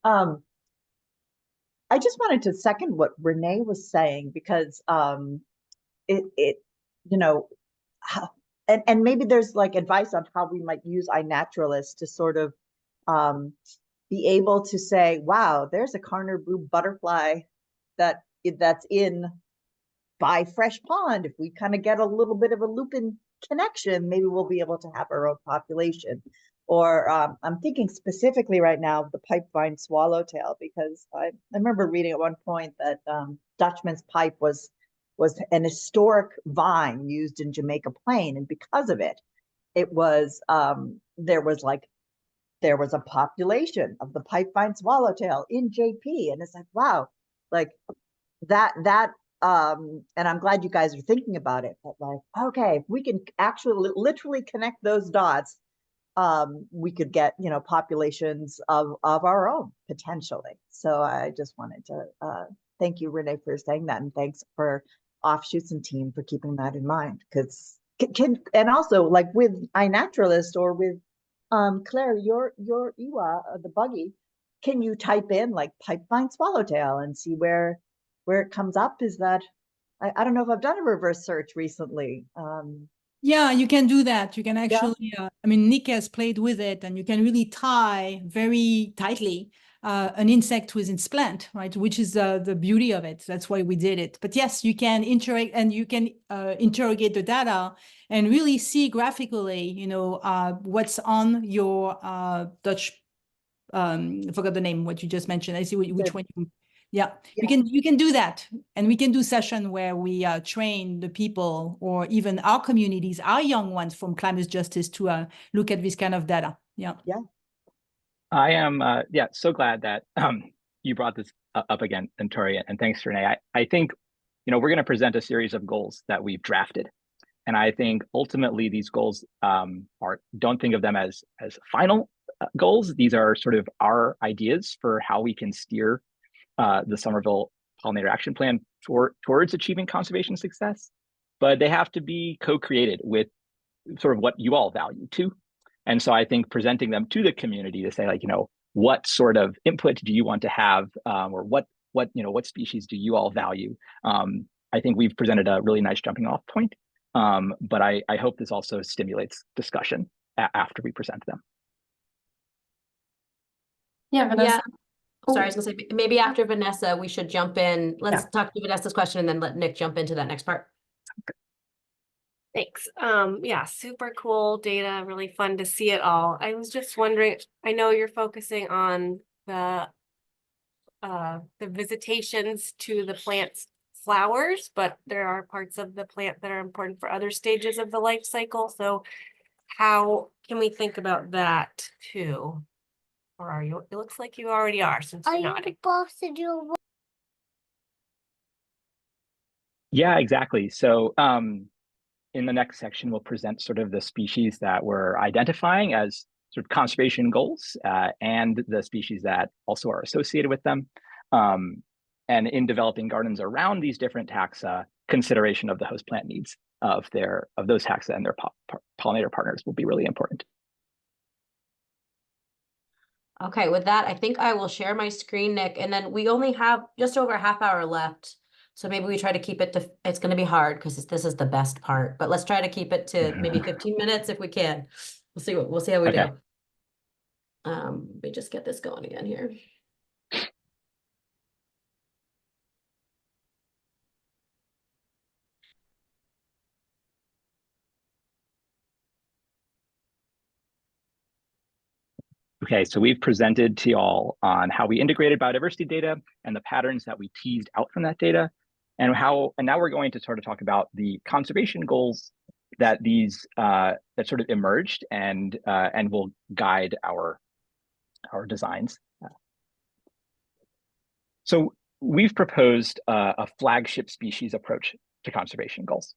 I just wanted to second what Renee was saying, because and maybe there's like advice on how we might use iNaturalist to sort of be able to say, wow, there's a Carner blue butterfly that's in by Fresh Pond. If we kind of get a little bit of a lupin connection, maybe we'll be able to have our own population. Or I'm thinking specifically right now of the pipevine swallowtail, because I remember reading at one point that Dutchman's pipe was an historic vine used in Jamaica Plain, and because of it, it was there was a population of the pipevine swallowtail in JP, and it's like, wow, like that and I'm glad you guys are thinking about it, but like, okay, if we can actually literally connect those dots, we could get, populations of our own potentially. So I just wanted to thank you, Renee, for saying that, and thanks for Offshoots and team for keeping that in mind, because and also like with iNaturalist or with Claire, your EWA, the buggy, can you type in like pipevine swallowtail and see where it comes up? Is that, I don't know if I've done a reverse search recently. Yeah, you can do that. You can actually, Nick has played with it, and you can really tie very tightly an insect with its plant, right? Which is the beauty of it. That's why we did it. But yes, you can interact, and you can interrogate the data and really see graphically, what's on your Dutch. I forgot the name, what you just mentioned. I see which one you. Yeah, you can do that, and we can do session where we train the people, or even our communities, our young ones from climate justice, to look at this kind of data. Yeah. I am so glad that you brought this up again, Tori, and thanks, Renee. I think we're going to present a series of goals that we've drafted, and I think ultimately these goals don't think of them as final goals. These are sort of our ideas for how we can steer the Somerville Pollinator Action Plan towards achieving conservation success, but they have to be co-created with sort of what you all value too. And so I think presenting them to the community to say, like, what sort of input do you want to have, or what species do you all value? I think we've presented a really nice jumping off point, but I hope this also stimulates discussion after we present them. Yeah, Vanessa. Sorry, I was gonna say, maybe after Vanessa, we should jump in. Let's talk to Vanessa's question and then let Nick jump into that next part. Thanks. Yeah, super cool data, really fun to see it all. I was just wondering, I know you're focusing on the visitations to the plants / flowers, but there are parts of the plant that are important for other stages of the life cycle. So how can we think about that too? Or are you? It looks like you already are since you're nodding. supposed to do? Yeah, exactly. So in the next section, we'll present sort of the species that we're identifying as sort of conservation goals and the species that also are associated with them. And in developing gardens around these different taxa, consideration of the host plant needs of those taxa and their pollinator partners will be really important. Okay, with that, I think I will share my screen, Nick, and then we only have just over a half hour left. So maybe we try to keep it to, it's going to be hard because this is the best part, but let's try to keep it to maybe 15 minutes if we can. We'll see how we do. Let me just get this going again here. Okay, so we've presented to y'all on how we integrated biodiversity data and the patterns that we teased out from that data, and now we're going to sort of talk about the conservation goals that that sort of emerged and will guide our designs. So we've proposed a flagship species approach to conservation goals.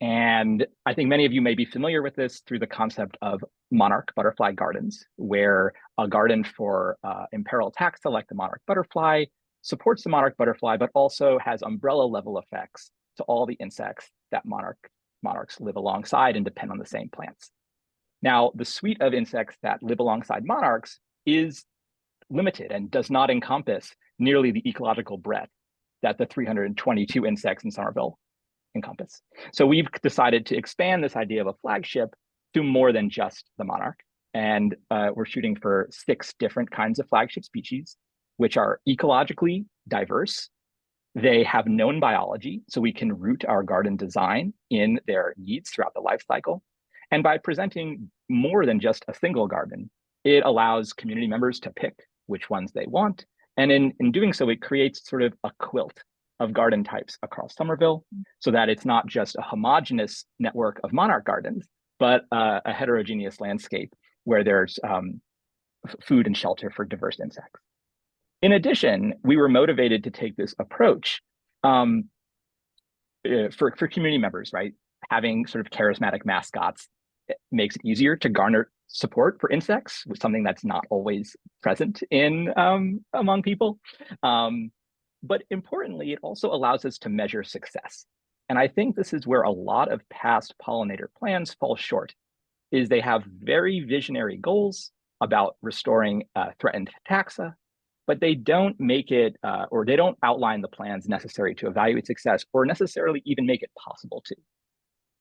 And I think many of you may be familiar with this through the concept of monarch butterfly gardens, where a garden for imperiled taxa like the monarch butterfly supports the monarch butterfly, but also has umbrella level effects to all the insects that monarchs live alongside and depend on the same plants. Now, the suite of insects that live alongside monarchs is limited and does not encompass nearly the ecological breadth that the 322 insects in Somerville encompass. So we've decided to expand this idea of a flagship to more than just the monarch. And we're shooting for 6 different kinds of flagship species, which are ecologically diverse. They have known biology, so we can root our garden design in their needs throughout the life cycle. And by presenting more than just a single garden, it allows community members to pick which ones they want. And in doing so, it creates sort of a quilt of garden types across Somerville, so that it's not just a homogeneous network of monarch gardens, but a heterogeneous landscape where there's food and shelter for diverse insects. In addition, we were motivated to take this approach for community members, right? Having sort of charismatic mascots makes it easier to garner support for insects, with something that's not always present in among people. But importantly, it also allows us to measure success. And I think this is where a lot of past pollinator plans fall short, is they have very visionary goals about restoring threatened taxa, but they don't make it, or they don't outline the plans necessary to evaluate success, or necessarily even make it possible to.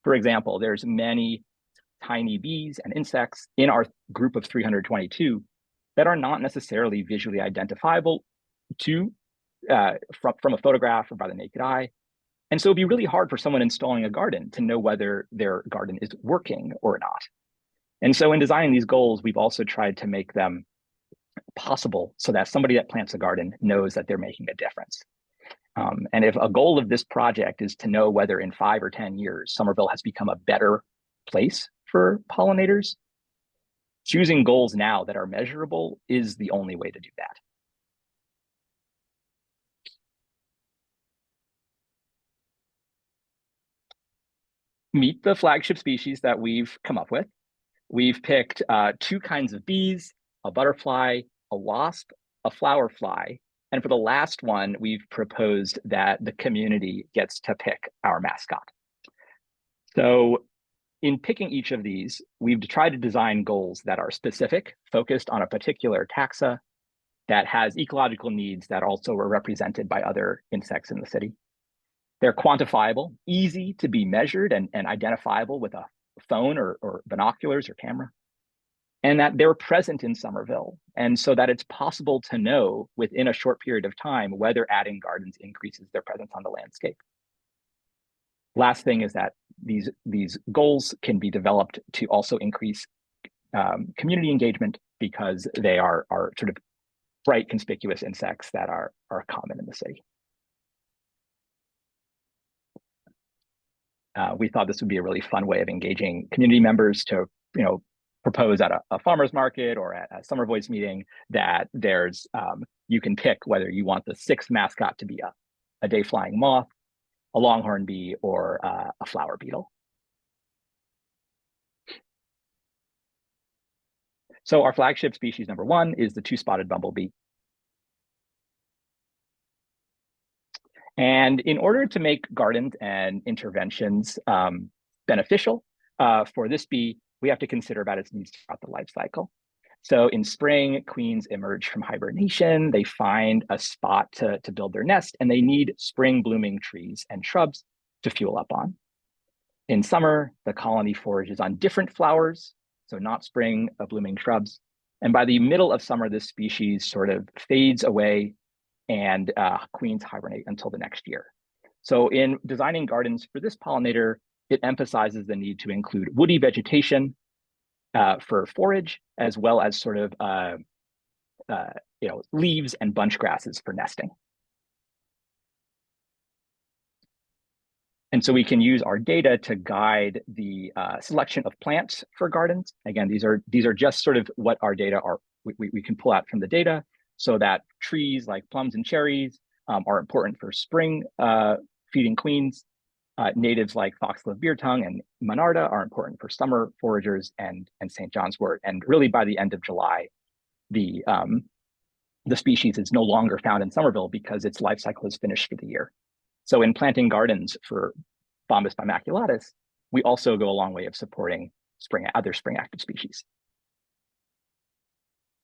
For example, there's many tiny bees and insects in our group of 322 that are not necessarily visually identifiable from a photograph or by the naked eye. And so it'd be really hard for someone installing a garden to know whether their garden is working or not. And so in designing these goals, we've also tried to make them possible so that somebody that plants a garden knows that they're making a difference. And if a goal of this project is to know whether in 5 or 10 years, Somerville has become a better place for pollinators, choosing goals now that are measurable is the only way to do that. Meet the flagship species that we've come up with. We've picked 2 kinds of bees, a butterfly, a wasp, a flower fly. And for the last one, we've proposed that the community gets to pick our mascot. So in picking each of these, we've tried to design goals that are specific, focused on a particular taxa, that has ecological needs that also are represented by other insects in the city. They're quantifiable, easy to be measured and identifiable with a phone or binoculars or camera, and that they're present in Somerville, and so that it's possible to know within a short period of time whether adding gardens increases their presence on the landscape. Last thing is that these goals can be developed to also increase community engagement, because they are sort of bright, conspicuous insects that are common in the city. we thought this would be a really fun way of engaging community members to, propose at a farmer's market or at a Summer Voice meeting that there's, you can pick whether you want the sixth mascot to be a day flying moth, a longhorn bee, or a flower beetle. So our flagship species number 1 is the two-spotted bumblebee. And in order to make gardens and interventions beneficial for this bee, we have to consider about its needs throughout the life cycle. So in spring, queens emerge from hibernation. They find a spot to build their nest, and they need spring blooming trees and shrubs to fuel up on. In summer, the colony forages on different flowers, so not spring blooming shrubs. And by the middle of summer, this species sort of fades away, and queens hibernate until the next year. So in designing gardens for this pollinator, it emphasizes the need to include woody vegetation for forage, as well as sort of leaves and bunch grasses for nesting. And so we can use our data to guide the selection of plants for gardens. Again, these are just sort of what our data are. We can pull out from the data, so that trees like plums and cherries are important for spring feeding queens. Natives like foxglove beertongue and monarda are important for summer foragers and St. John's wort. And really by the end of July, the species is no longer found in Somerville because its life cycle is finished for the year. So in planting gardens for Bombus bimaculatus, we also go a long way of supporting other spring active species.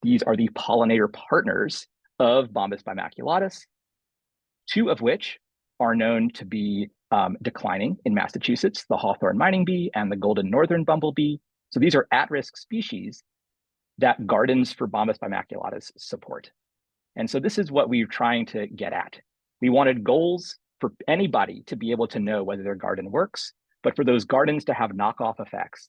These are the pollinator partners of Bombus bimaculatus, 2 of which are known to be declining in Massachusetts, the hawthorn mining bee and the golden northern bumblebee. So these are at-risk species that gardens for Bombus bimaculatus support. And so this is what we're trying to get at. We wanted goals for anybody to be able to know whether their garden works, but for those gardens to have knockoff effects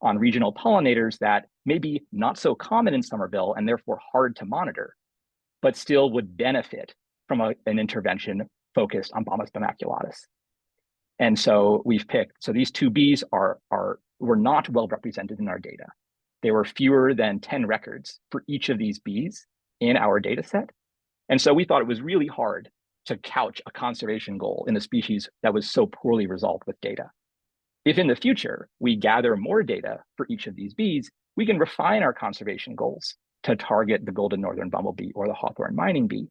on regional pollinators that may be not so common in Somerville and therefore hard to monitor, but still would benefit from an intervention focused on Bombus bimaculatus. And so we've picked, so these 2 bees were not well represented in our data. There were fewer than 10 records for each of these bees in our data set. And so we thought it was really hard to couch a conservation goal in a species that was so poorly resolved with data. If in the future we gather more data for each of these bees, we can refine our conservation goals to target the golden northern bumblebee or the hawthorn mining bee.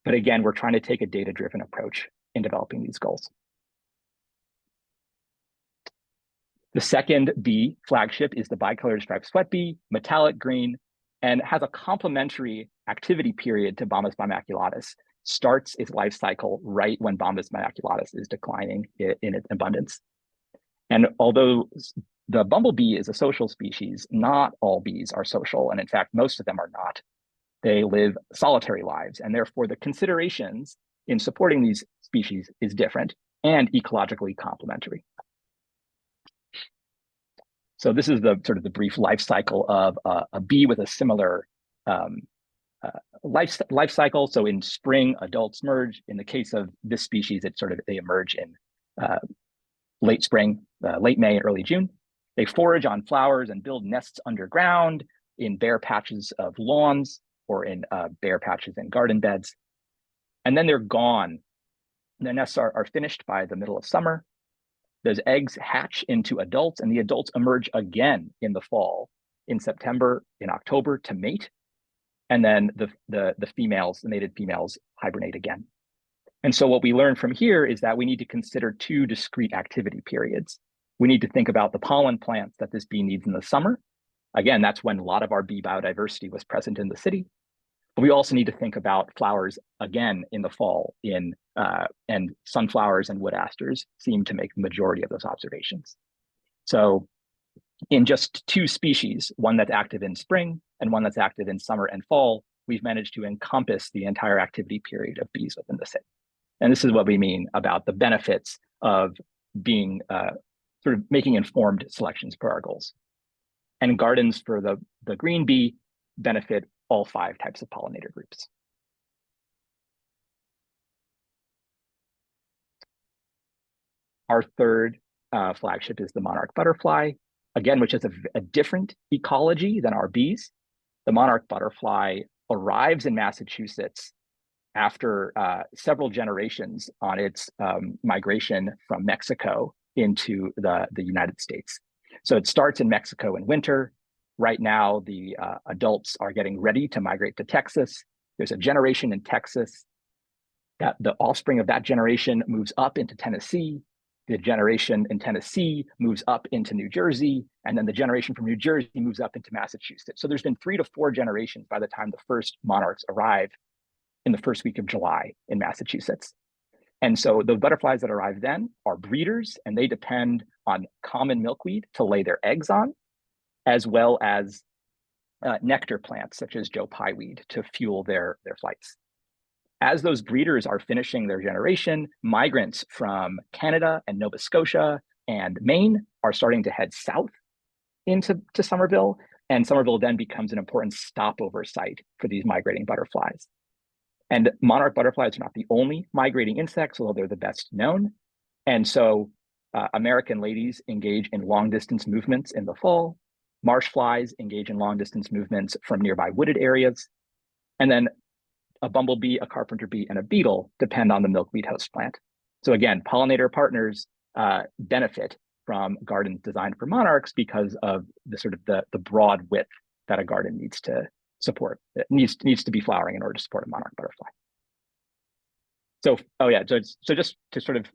But again, we're trying to take a data-driven approach in developing these goals. The second bee flagship is the bicolored striped sweat bee, metallic green, and has a complementary activity period to Bombus bimaculatus. Starts its life cycle right when Bombus bimaculatus is declining in its abundance. And although the bumblebee is a social species, not all bees are social, and in fact, most of them are not. They live solitary lives, and therefore the considerations in supporting these species is different and ecologically complementary. So this is the sort of the brief life cycle of a bee with a similar life cycle. So in spring, adults merge. In the case of this species, they emerge in late spring, late May, early June. They forage on flowers and build nests underground in bare patches of lawns or in bare patches in garden beds. And then they're gone. Their nests are finished by the middle of summer. Those eggs hatch into adults, and the adults emerge again in the fall, in September, in October, to mate. And then the females, the mated females, hibernate again. And so what we learn from here is that we need to consider 2 discrete activity periods. We need to think about the pollen plants that this bee needs in the summer. Again, that's when a lot of our bee biodiversity was present in the city. But we also need to think about flowers again in the fall, and sunflowers and wood asters seem to make the majority of those observations. So in just 2 species, one that's active in spring and one that's active in summer and fall, we've managed to encompass the entire activity period of bees within the city. And this is what we mean about the benefits of being sort of making informed selections for our goals. And gardens for the green bee benefit all 5 types of pollinator groups. Our third flagship is the monarch butterfly, again, which has a different ecology than our bees. The monarch butterfly arrives in Massachusetts after several generations on its migration from Mexico into the United States. So it starts in Mexico in winter. Right now, the adults are getting ready to migrate to Texas. There's a generation in Texas that the offspring of that generation moves up into Tennessee. The generation in Tennessee moves up into New Jersey, and then the generation from New Jersey moves up into Massachusetts. So there's been 3 to 4 generations by the time the first monarchs arrive in the first week of July in Massachusetts. And so the butterflies that arrive then are breeders, and they depend on common milkweed to lay their eggs on, as well as nectar plants such as Joe Pyeweed to fuel their flights. As those breeders are finishing their generation, migrants from Canada and Nova Scotia and Maine are starting to head south into Somerville, and Somerville then becomes an important stopover site for these migrating butterflies. And monarch butterflies are not the only migrating insects, although they're the best known. And so American ladies engage in long distance movements in the fall. Marsh flies engage in long distance movements from nearby wooded areas. And then a bumblebee, a carpenter bee, and a beetle depend on the milkweed host plant. So again, pollinator partners benefit from gardens designed for monarchs because of the sort of the broad width that a garden needs to support. It needs to be flowering in order to support a monarch butterfly. So, oh yeah, so just to sort of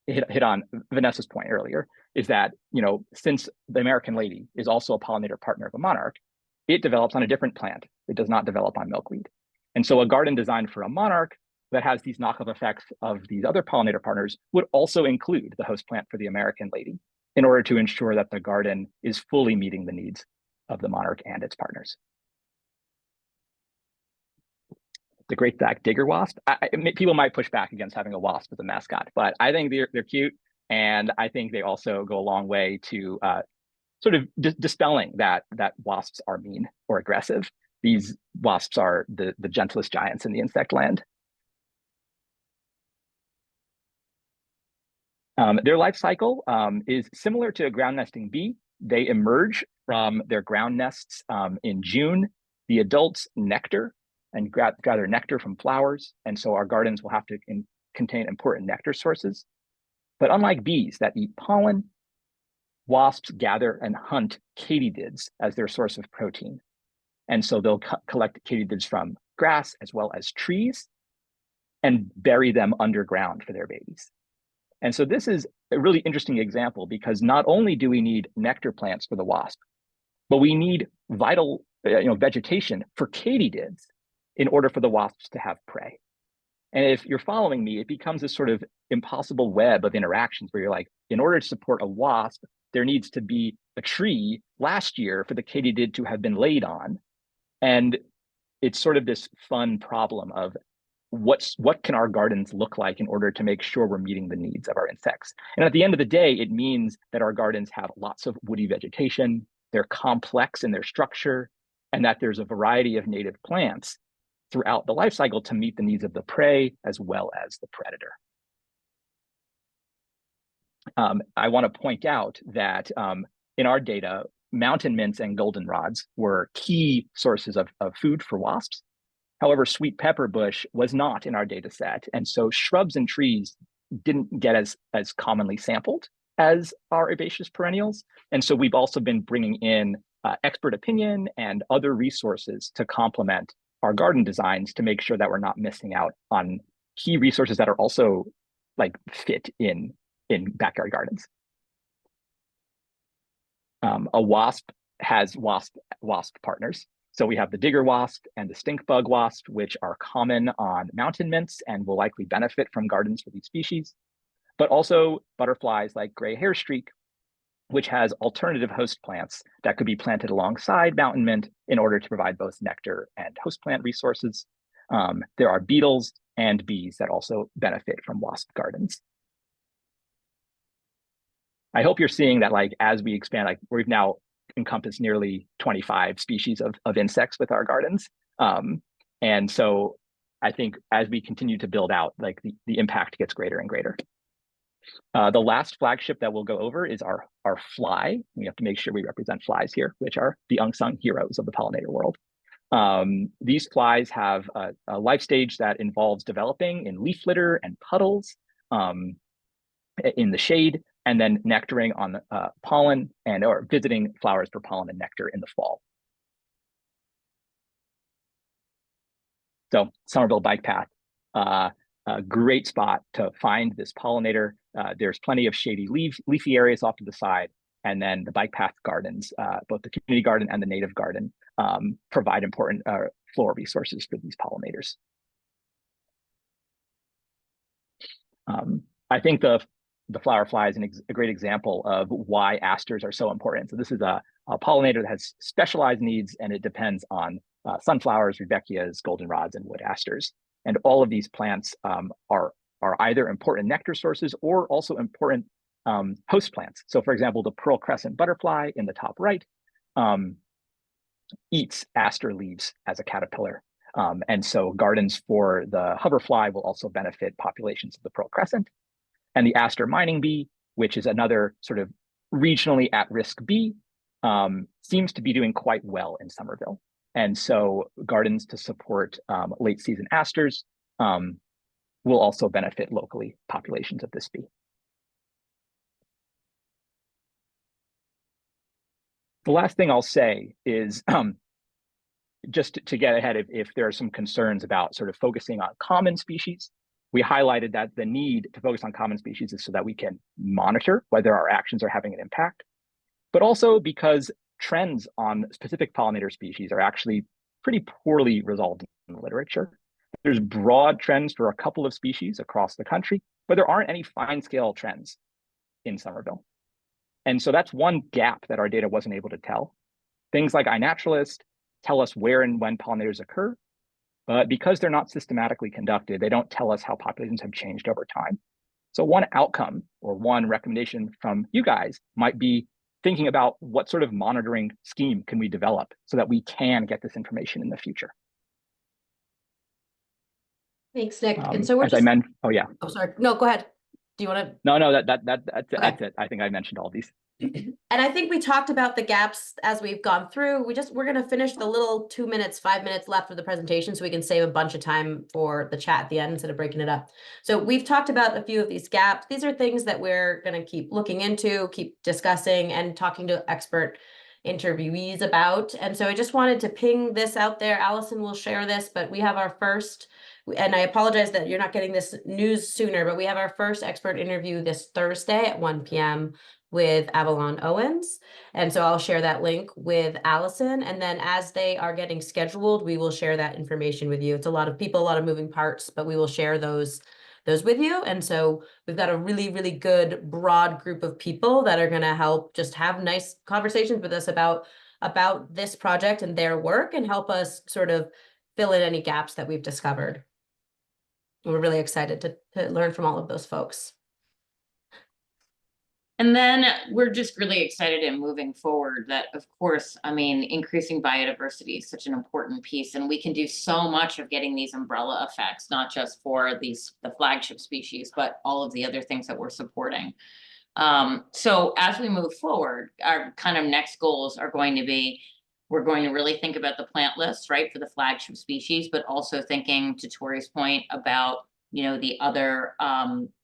hit on Vanessa's point earlier, is that, you know, since the American lady is also a pollinator partner of a monarch, it develops on a different plant. It does not develop on milkweed. And so a garden designed for a monarch that has these knockoff effects of these other pollinator partners would also include the host plant for the American lady in order to ensure that the garden is fully meeting the needs of the monarch and its partners. The great black digger wasp. People might push back against having a wasp as a mascot, but I think they're cute, and I think they also go a long way to sort of dispelling that wasps are mean or aggressive. These wasps are the gentlest giants in the insect land. Their life cycle is similar to a ground nesting bee. They emerge from their ground nests in June. The adults nectar and gather nectar from flowers. And so our gardens will have to contain important nectar sources. But unlike bees that eat pollen, wasps gather and hunt katydids as their source of protein. And so they'll collect katydids from grass as well as trees and bury them underground for their babies. And so this is a really interesting example because not only do we need nectar plants for the wasp, but we need vital vegetation for katydids in order for the wasps to have prey. And if you're following me, it becomes this sort of impossible web of interactions where you're like, in order to support a wasp, there needs to be a tree last year for the katydid to have been laid on. And it's sort of this fun problem of what can our gardens look like in order to make sure we're meeting the needs of our insects. And at the end of the day, it means that our gardens have lots of woody vegetation, they're complex in their structure, and that there's a variety of native plants throughout the life cycle to meet the needs of the prey as well as the predator. I want to point out that in our data, mountain mints and goldenrods were key sources of food for wasps. However, sweet pepper bush was not in our data set. And so shrubs and trees didn't get as commonly sampled as our herbaceous perennials. And so we've also been bringing in expert opinion and other resources to complement our garden designs to make sure that we're not missing out on key resources that are also like fit in backyard gardens. A wasp has wasp partners. So we have the digger wasp and the stink bug wasp, which are common on mountain mints and will likely benefit from gardens for these species, but also butterflies like gray hairstreak, which has alternative host plants that could be planted alongside mountain mint in order to provide both nectar and host plant resources. There are beetles and bees that also benefit from wasp gardens. I hope you're seeing that, like, as we expand, like we've now encompassed nearly 25 species of insects with our gardens. And so I think as we continue to build out, like the impact gets greater and greater. The last flagship that we'll go over is our fly. We have to make sure we represent flies here, which are the unsung heroes of the pollinator world. These flies have a life stage that involves developing in leaf litter and puddles in the shade, and then nectaring on pollen or visiting flowers for pollen and nectar in the fall. So Somerville Bike Path, a great spot to find this pollinator. There's plenty of shady leafy areas off to the side, and then the bike path gardens, both the community garden and the native garden, provide important floral resources for these pollinators. I think the flower fly is a great example of why asters are so important. So this is a pollinator that has specialized needs, and it depends on sunflowers, rudbeckias, goldenrods, and wood asters. And all of these plants are either important nectar sources or also important host plants. So for example, the pearl crescent butterfly in the top right eats aster leaves as a caterpillar. And so gardens for the hoverfly will also benefit populations of the pearl crescent. And the aster mining bee, which is another sort of regionally at-risk bee, seems to be doing quite well in Somerville. And so gardens to support late season asters will also benefit locally populations of this bee. The last thing I'll say is just to get ahead if there are some concerns about sort of focusing on common species. We highlighted that the need to focus on common species is so that we can monitor whether our actions are having an impact, but also because trends on specific pollinator species are actually pretty poorly resolved in the literature. There's broad trends for a couple of species across the country, but there aren't any fine scale trends in Somerville. And so that's one gap that our data wasn't able to tell. Things like iNaturalist tell us where and when pollinators occur, but because they're not systematically conducted, they don't tell us how populations have changed over time. So one outcome or one recommendation from you guys might be thinking about what sort of monitoring scheme can we develop so that we can get this information in the future. Thanks, Nick. And so we're as I mentioned, oh yeah. Oh, sorry. No, go ahead. Do you want to? No, that's it. I think I mentioned all these. And I think we talked about the gaps as we've gone through. We're going to finish the little 2 minutes, 5 minutes left of the presentation so we can save a bunch of time for the chat at the end instead of breaking it up. So we've talked about a few of these gaps. These are things that we're going to keep looking into, keep discussing, and talking to expert interviewees about. And so I just wanted to ping this out there. Allison will share this, but we have our first, and I apologize that you're not getting this news sooner, but we have our first expert interview this Thursday at 1 p.m. with Avalon Owens. And so I'll share that link with Allison. And then as they are getting scheduled, we will share that information with you. It's a lot of people, a lot of moving parts, but we will share those with you. And so we've got a really, really good broad group of people that are going to help just have nice conversations with us about this project and their work and help us sort of fill in any gaps that we've discovered. We're really excited to learn from all of those folks. And then we're just really excited in moving forward that, of course, I mean, increasing biodiversity is such an important piece, and we can do so much of getting these umbrella effects, not just for the flagship species, but all of the other things that we're supporting. So as we move forward, our kind of next goals are going to be, we're going to really think about the plant list, right, for the flagship species, but also thinking, to Tori's point, about the other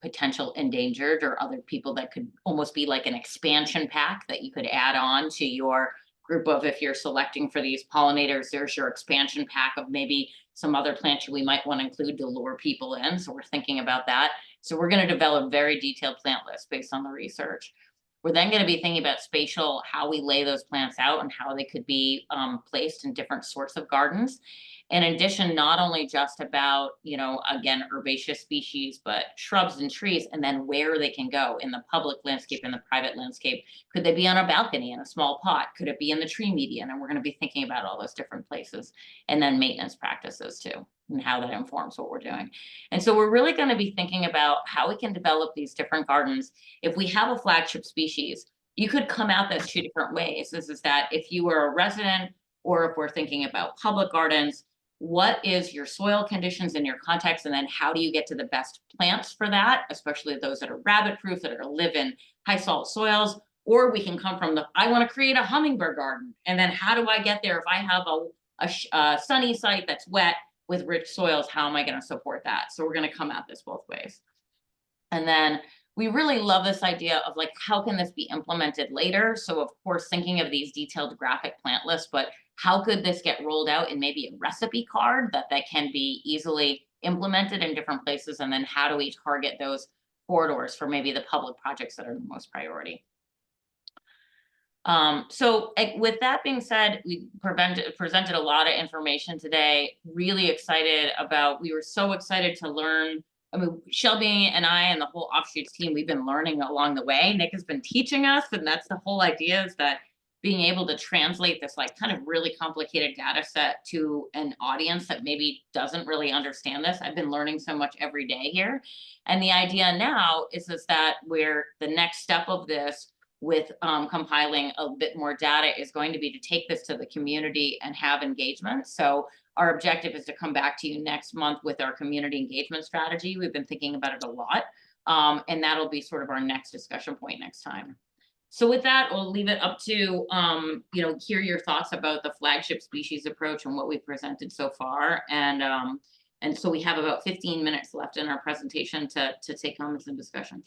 potential endangered or other people that could almost be like an expansion pack that you could add on to your group of, if you're selecting for these pollinators, there's your expansion pack of maybe some other plants we might want to include to lure people in. So we're thinking about that. So we're going to develop very detailed plant lists based on the research. We're then going to be thinking about spatial, how we lay those plants out and how they could be placed in different sorts of gardens. In addition, not only just about, again, herbaceous species, but shrubs and trees, and then where they can go in the public landscape and the private landscape. Could they be on a balcony in a small pot? Could it be in the tree median? And we're going to be thinking about all those different places, and then maintenance practices too, and how that informs what we're doing. And so we're really going to be thinking about how we can develop these different gardens. If we have a flagship species, you could come out this 2 different ways. This is that if you were a resident, or if we're thinking about public gardens, what is your soil conditions and your context, and then how do you get to the best plants for that, especially those that are rabbit proof, that are live in high salt soils. Or we can come from I want to create a hummingbird garden, and then how do I get there if I have a sunny site that's wet with rich soils? How am I going to support that? So we're going to come at this both ways. And then we really love this idea of like, how can this be implemented later? So of course, thinking of these detailed graphic plant lists, but how could this get rolled out in maybe a recipe card that can be easily implemented in different places? And then how do we target those corridors for maybe the public projects that are the most priority? So with that being said, we presented a lot of information today. Really excited about, we were so excited to learn. I mean, Shelby and I and the whole offshoots team, we've been learning along the way. Nick has been teaching us, and that's the whole idea, is that being able to translate this like kind of really complicated data set to an audience that maybe doesn't really understand this. I've been learning so much every day here. And the idea now is that where the next step of this with compiling a bit more data is going to be to take this to the community and have engagement. So our objective is to come back to you next month with our community engagement strategy. We've been thinking about it a lot, and that'll be sort of our next discussion point next time. So with that, we'll leave it up to, hear your thoughts about the flagship species approach and what we've presented so far. And so we have about 15 minutes left in our presentation to take comments and discussion.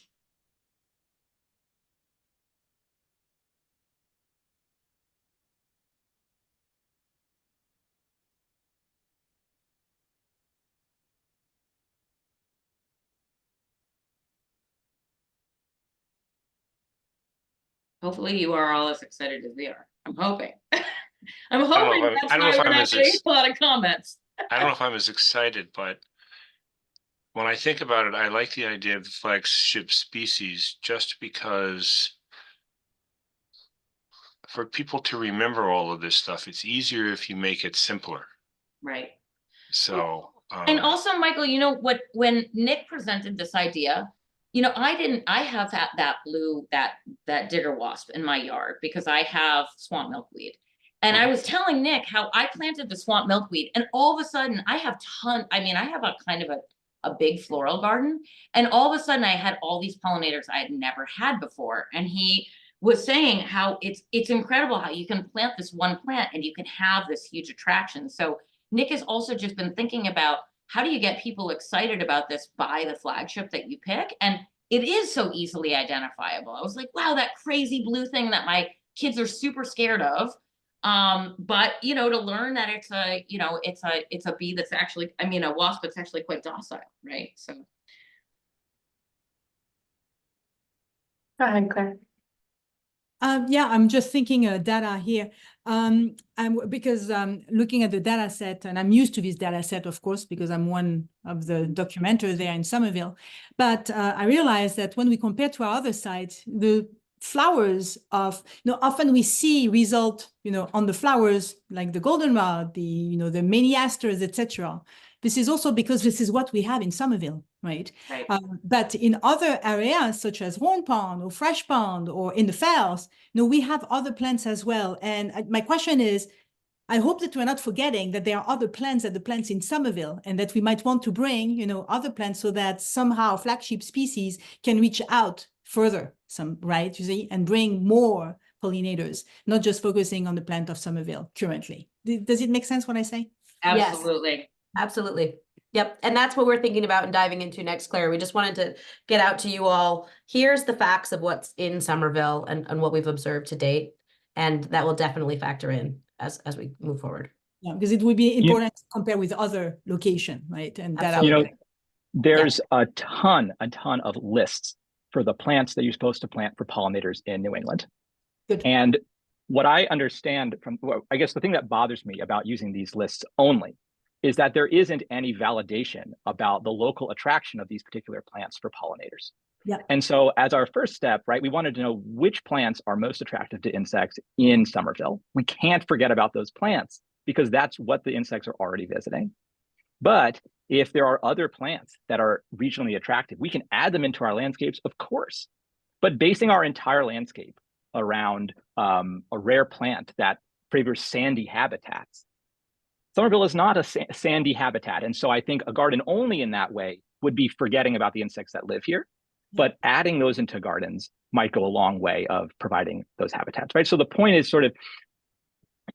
Hopefully you are all as excited as we are. I'm hoping. I'm hoping that's why we're not getting a lot of comments. I don't know if I'm as excited, but when I think about it, I like the idea of the flagship species just because for people to remember all of this stuff, it's easier if you make it simpler. Right. So, and also, Michael, you know what, when Nick presented this idea, I have that digger wasp in my yard because I have swamp milkweed. And I was telling Nick how I planted the swamp milkweed, and all of a sudden I have I have a kind of a big floral garden, and all of a sudden I had all these pollinators I had never had before. And he was saying how it's incredible how you can plant this one plant and you can have this huge attraction. So Nick has also just been thinking about, how do you get people excited about this by the flagship that you pick? And it is so easily identifiable. I was like, wow, that crazy blue thing that my kids are super scared of. But to learn that it's a bee that's actually, a wasp that's actually quite docile, right? So. Go ahead, Claire. Yeah, I'm just thinking data here. Because looking at the data set, and I'm used to this data set, of course, because I'm one of the documenters there in Somerville. But I realized that when we compare to our other sites, the flowers of, often we see result, on the flowers like the goldenrod, the many asters, etc. This is also because this is what we have in Somerville, right? Right. But in other areas such as Horn Pond or Fresh Pond or in the Fells, we have other plants as well. And my question is, I hope that we're not forgetting that there are other plants than the plants in Somerville, and that we might want to bring, other plants so that somehow flagship species can reach out further, right, you see, and bring more pollinators, not just focusing on the plant of Somerville currently. Does it make sense what I say? Absolutely. Yes, absolutely. Yep. And that's what we're thinking about and diving into next, Claire. We just wanted to get out to you all. Here's the facts of what's in Somerville and what we've observed to date. And that will definitely factor in as we move forward. Yeah, because it would be important to compare with other location, right? And that there's a ton of lists for the plants that you're supposed to plant for pollinators in New England. Good. And what I understand I guess the thing that bothers me about using these lists only is that there isn't any validation about the local attraction of these particular plants for pollinators. Yeah. And so as our first step, right, we wanted to know which plants are most attractive to insects in Somerville. We can't forget about those plants because that's what the insects are already visiting. But if there are other plants that are regionally attractive, we can add them into our landscapes, of course. But basing our entire landscape around a rare plant that favors sandy habitats, Somerville is not a sandy habitat. And so I think a garden only in that way would be forgetting about the insects that live here. But adding those into gardens might go a long way of providing those habitats, right? So the point is sort of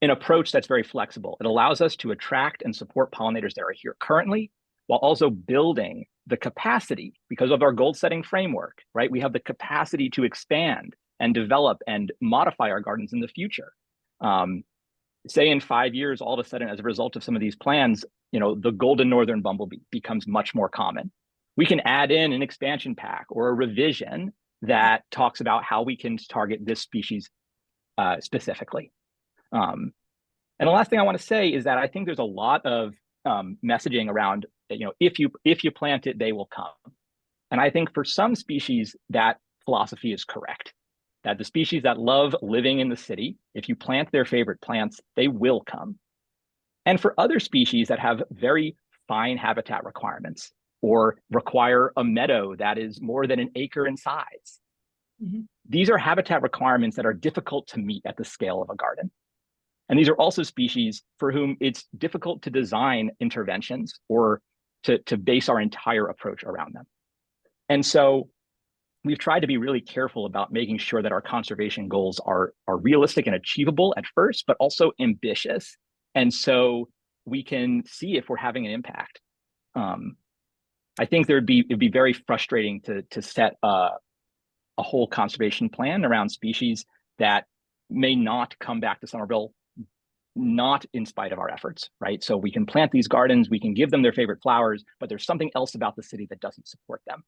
an approach that's very flexible. It allows us to attract and support pollinators that are here currently, while also building the capacity, because of our goal setting framework, right? We have the capacity to expand and develop and modify our gardens in the future. Say in 5 years, all of a sudden, as a result of some of these plans, the golden northern bumblebee becomes much more common. We can add in an expansion pack or a revision that talks about how we can target this species specifically. And the last thing I want to say is that I think there's a lot of messaging around, if you plant it, they will come. And I think for some species, that philosophy is correct. That the species that love living in the city, if you plant their favorite plants, they will come. And for other species that have very fine habitat requirements or require a meadow that is more than an acre in size, these are habitat requirements that are difficult to meet at the scale of a garden. And these are also species for whom it's difficult to design interventions or to base our entire approach around them. And so we've tried to be really careful about making sure that our conservation goals are realistic and achievable at first, but also ambitious. And so we can see if we're having an impact. I think it'd be very frustrating to set a whole conservation plan around species that may not come back to Somerville, not in spite of our efforts, right? So we can plant these gardens, we can give them their favorite flowers, but there's something else about the city that doesn't support them.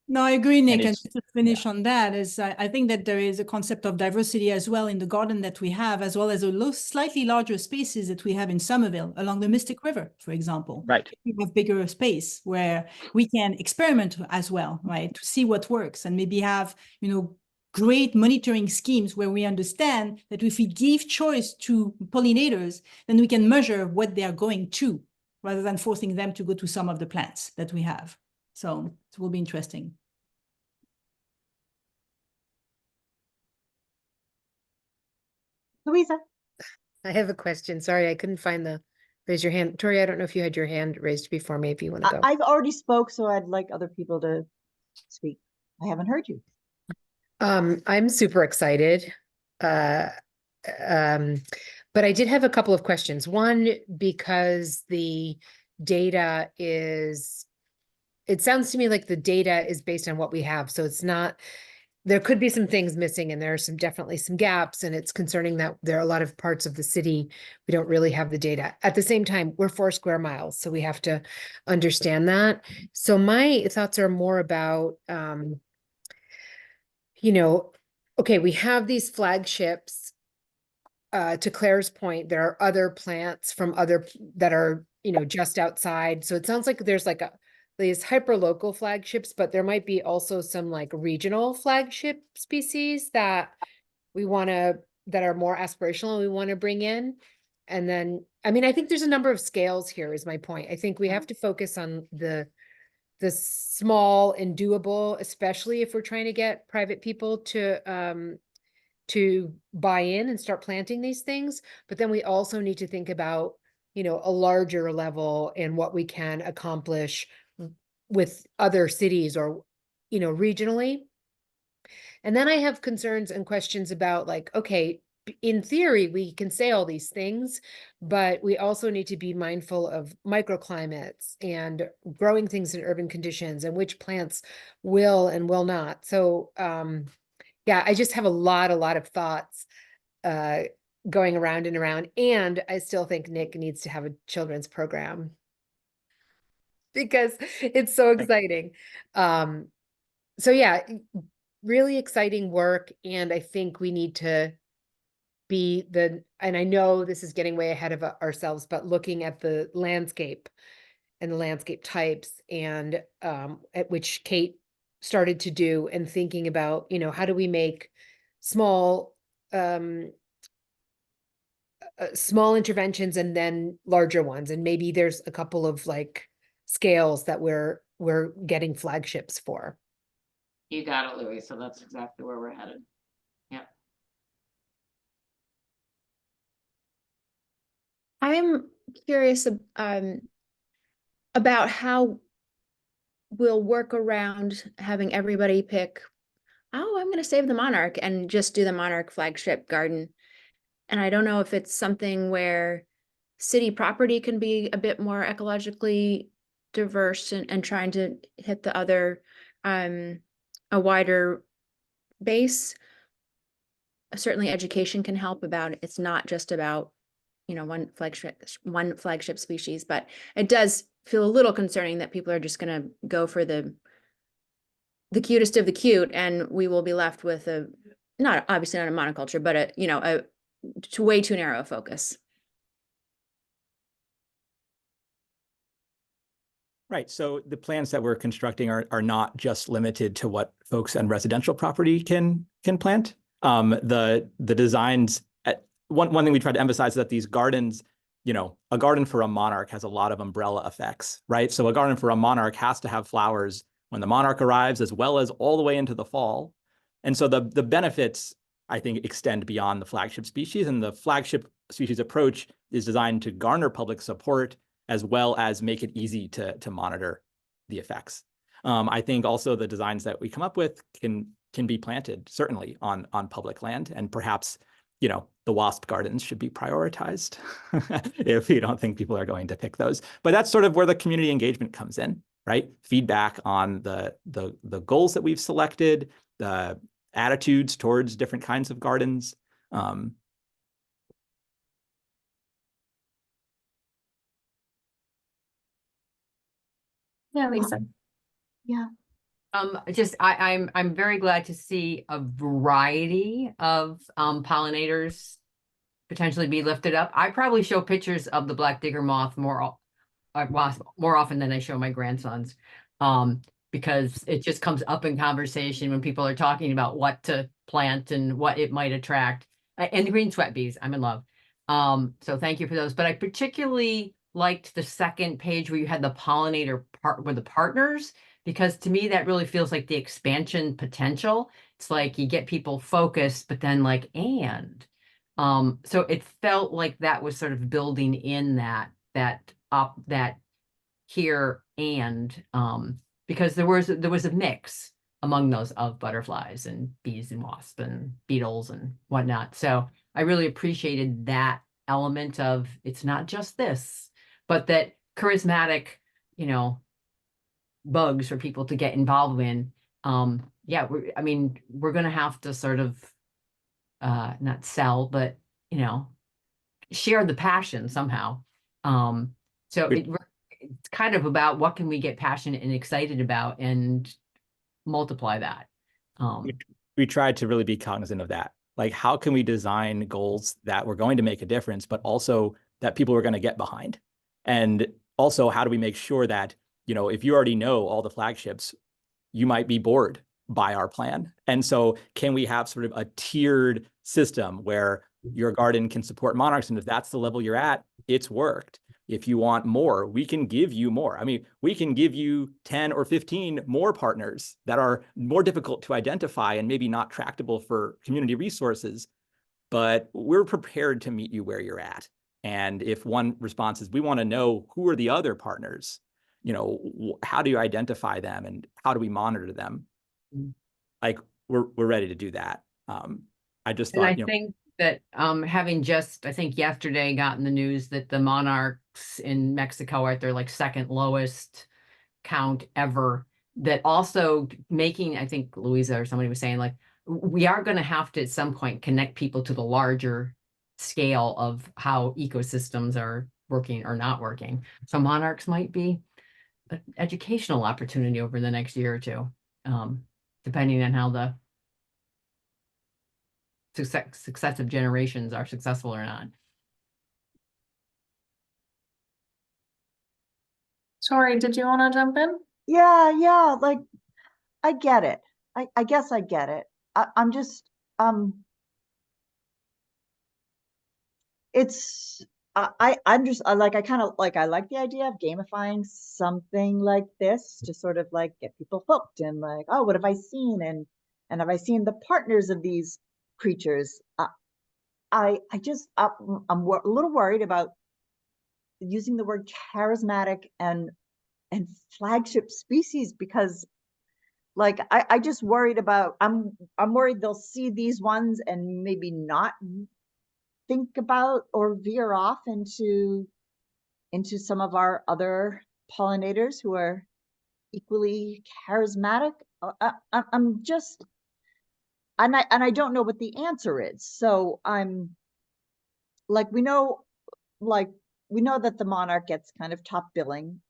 No, I agree, Nick. And it's- just to finish on that is, I think that there is a concept of diversity as well in the garden that we have, as well as a slightly larger spaces that we have in Somerville along the Mystic River, for example. Right. We have bigger space where we can experiment as well, right, to see what works and maybe have, great monitoring schemes where we understand that if we give choice to pollinators, then we can measure what they are going to, rather than forcing them to go to some of the plants that we have. So it will be interesting. Louisa. I have a question. Sorry, I couldn't find the raise your hand. Tori, I don't know if you had your hand raised before me, if you want to go. I've already spoke, so I'd like other people to speak. I haven't heard you. I'm super excited. But I did have a couple of questions. One, because the data it sounds to me like the data is based on what we have. So it's not, there could be some things missing and there are definitely some gaps, and it's concerning that there are a lot of parts of the city we don't really have the data. At the same time, we're 4 square miles, so we have to understand that. So my thoughts are more about, okay, we have these flagships. To Claire's point, there are other plants from that are, just outside. So it sounds like there's like these hyper-local flagships, but there might be also some like regional flagship species that that are more aspirational and we want to bring in. And then, I think there's a number of scales here is my point. I think we have to focus on the small and doable, especially if we're trying to get private people to buy in and start planting these things. But then we also need to think about, a larger level and what we can accomplish with other cities or, regionally. And then I have concerns and questions about like, okay, in theory, we can say all these things, but we also need to be mindful of microclimates and growing things in urban conditions and which plants will and will not. So, yeah, I just have a lot of thoughts going around and around. And I still think Nick needs to have a children's program because it's so exciting. So yeah, really exciting work. And I think we need to and I know this is getting way ahead of ourselves, but looking at the landscape and the landscape types and at which Kate started to do and thinking about, how do we make small interventions and then larger ones. And maybe there's a couple of like scales that we're getting flagships for. You got it, Louis. So that's exactly where we're headed. I'm curious about how we'll work around having everybody pick, oh, I'm going to save the monarch and just do the monarch flagship garden. And I don't know if it's something where city property can be a bit more ecologically diverse and trying to hit the other, a wider base. Certainly education can help about it. It's not just about, one flagship species, but it does feel a little concerning that people are just going to go for the cutest of the cute, and we will be left with obviously not a monoculture, but a way too narrow a focus. Right. So the plans that we're constructing are not just limited to what folks on residential property can plant. The designs, one thing we try to emphasize is that these gardens, a garden for a monarch has a lot of umbrella effects, right? So a garden for a monarch has to have flowers when the monarch arrives, as well as all the way into the fall. And so the benefits, I think, extend beyond the flagship species, and the flagship species approach is designed to garner public support as well as make it easy to monitor the effects. I think also the designs that we come up with can be planted certainly on public land, and perhaps, the wasp gardens should be prioritized if you don't think people are going to pick those. But that's sort of where the community engagement comes in, right? Feedback on the goals that we've selected, the attitudes towards different kinds of gardens. Yeah, Lisa. Yeah. I'm very glad to see a variety of pollinators potentially be lifted up. I probably show pictures of the black digger moth more often than I show my grandsons, because it just comes up in conversation when people are talking about what to plant and what it might attract. And the green sweat bees, I'm in love. So thank you for those. But I particularly liked the second page where you had the pollinator part with the partners, because to me that really feels like the expansion potential. It's like you get people focused, but then so it felt like that was sort of building in that here and because there was a mix among those of butterflies and bees and wasps and beetles and whatnot. So I really appreciated that element of it's not just this, but that charismatic, bugs for people to get involved in. Yeah, we're going to have to sort of not sell, but share the passion somehow. So it's kind of about what can we get passionate and excited about and multiply that. We tried to really be cognizant of that. Like, how can we design goals that we're going to make a difference, but also that people are going to get behind? And also, how do we make sure that, if you already know all the flagships, you might be bored by our plan. And so can we have sort of a tiered system where your garden can support monarchs? And if that's the level you're at, it's worked. If you want more, we can give you more. I mean, we can give you 10 or 15 more partners that are more difficult to identify and maybe not tractable for community resources, but we're prepared to meet you where you're at. And if one response is, we want to know who are the other partners, how do you identify them and how do we monitor them? Like, we're ready to do that. I just thought, and I think that having just, I think yesterday gotten the news that the monarchs in Mexico are at their second lowest count ever, that also making, I think Louisa or somebody was saying, we are going to have to at some point connect people to the larger scale of how ecosystems are working or not working. So monarchs might be an educational opportunity over the next year or two, depending on how the successive generations are successful or not. Sorry, did you want to jump in? Yeah. I get it. I guess I get it. I'm just, I'm just I like the idea of gamifying something like this to sort of get people hooked and oh, what have I seen? And have I seen the partners of these creatures? I'm a little worried about using the word charismatic and flagship species, because like I just worried about, I'm worried they'll see these ones and maybe not think about or veer off into some of our other pollinators who are equally charismatic. I'm just, and I don't know what the answer is. So I'm like, we know that the monarch gets kind of top billing,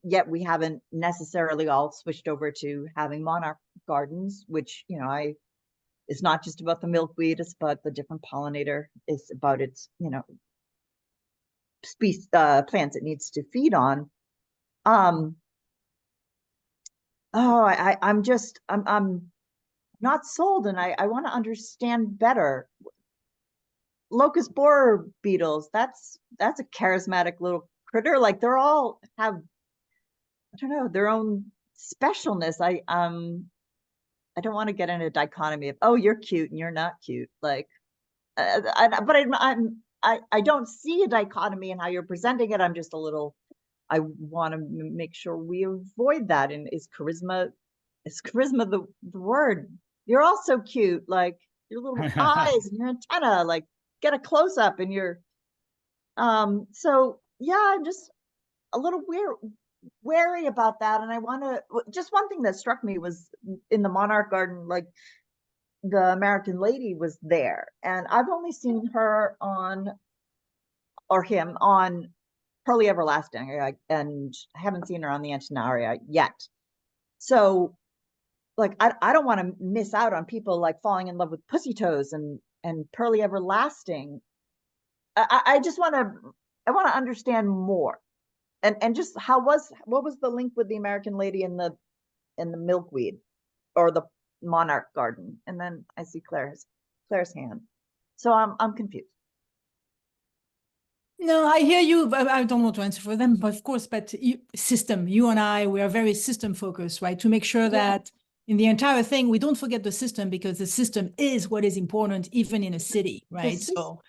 yet we haven't necessarily all switched over to having monarch gardens, which, you know, it's not just about the milkweed, it's about the different pollinator, it's about its, you know, species, plants it needs to feed on. I'm not sold, and I want to understand better. Locust borer beetles, that's a charismatic little critter. Like, they're all have, I don't know, their own specialness. I don't want to get in a dichotomy of, oh, you're cute and you're not cute. Like, I don't see a dichotomy in how you're presenting it. I'm just a little, I want to make sure we avoid that. And is charisma the word? You're all so cute, like your little eyes and your antenna, like get a close up and your so yeah, I'm just a little wary about that. And I want to, just one thing that struck me was in the monarch garden, like the American lady was there, and I've only seen her on, or him on, Pearly Everlasting, and I haven't seen her on the Antenaria yet. So like, I don't want to miss out on people like falling in love with Pussy Toes and Pearly Everlasting. I just want to understand more, and just what was the link with the American lady in the milkweed or the monarch garden? And then I see Claire's hand, so I'm confused. No, I hear you, but I don't want to answer for them, but of course, but you and I, we are very system focused, right? To make sure that in the entire thing, we don't forget the system, because the system is what is important, even in a city, right? So,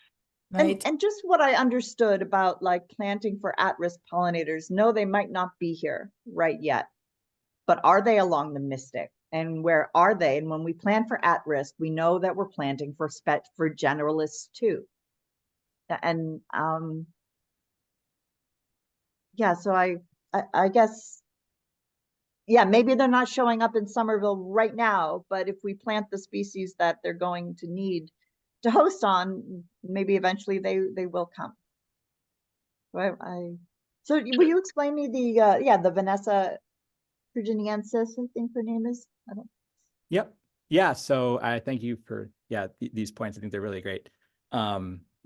right. And just what I understood about like planting for at-risk pollinators, no, they might not be here right yet, but are they along the Mystic? And where are they? And when we plan for at-risk, we know that we're planting for generalists too. And yeah, so I guess, yeah, maybe they're not showing up in Somerville right now, but if we plant the species that they're going to need to host on, maybe eventually they will come. Right? So will you explain me the Vanessa virginiensis, I think her name is? I don't. Yep. Yeah. So I thank you for these points. I think they're really great.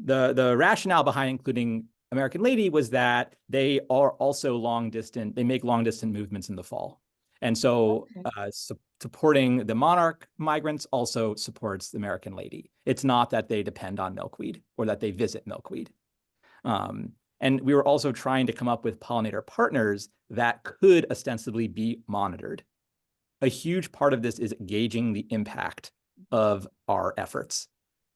The rationale behind including American Lady was that they are also long distance. They make long distance movements in the fall, and so supporting the monarch migrants also supports the American Lady. It's not that they depend on milkweed or that they visit milkweed. And we were also trying to come up with pollinator partners that could ostensibly be monitored. A huge part of this is gauging the impact of our efforts.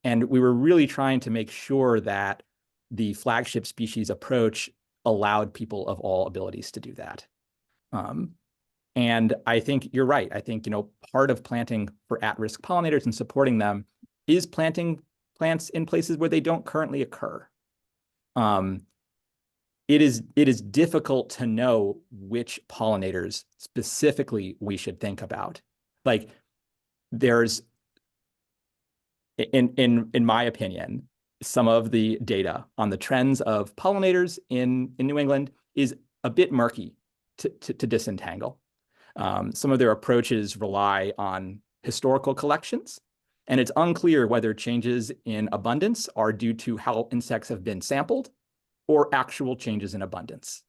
And we were really trying to make sure that the flagship species approach allowed people of all abilities to do that. And I think you're right. I think, part of planting for at-risk pollinators and supporting them is planting plants in places where they don't currently occur. It is difficult to know which pollinators specifically we should think about. Like, there's, in my opinion, some of the data on the trends of pollinators in New England is a bit murky to disentangle. Some of their approaches rely on historical collections, and it's unclear whether changes in abundance are due to how insects have been sampled or actual changes in abundance.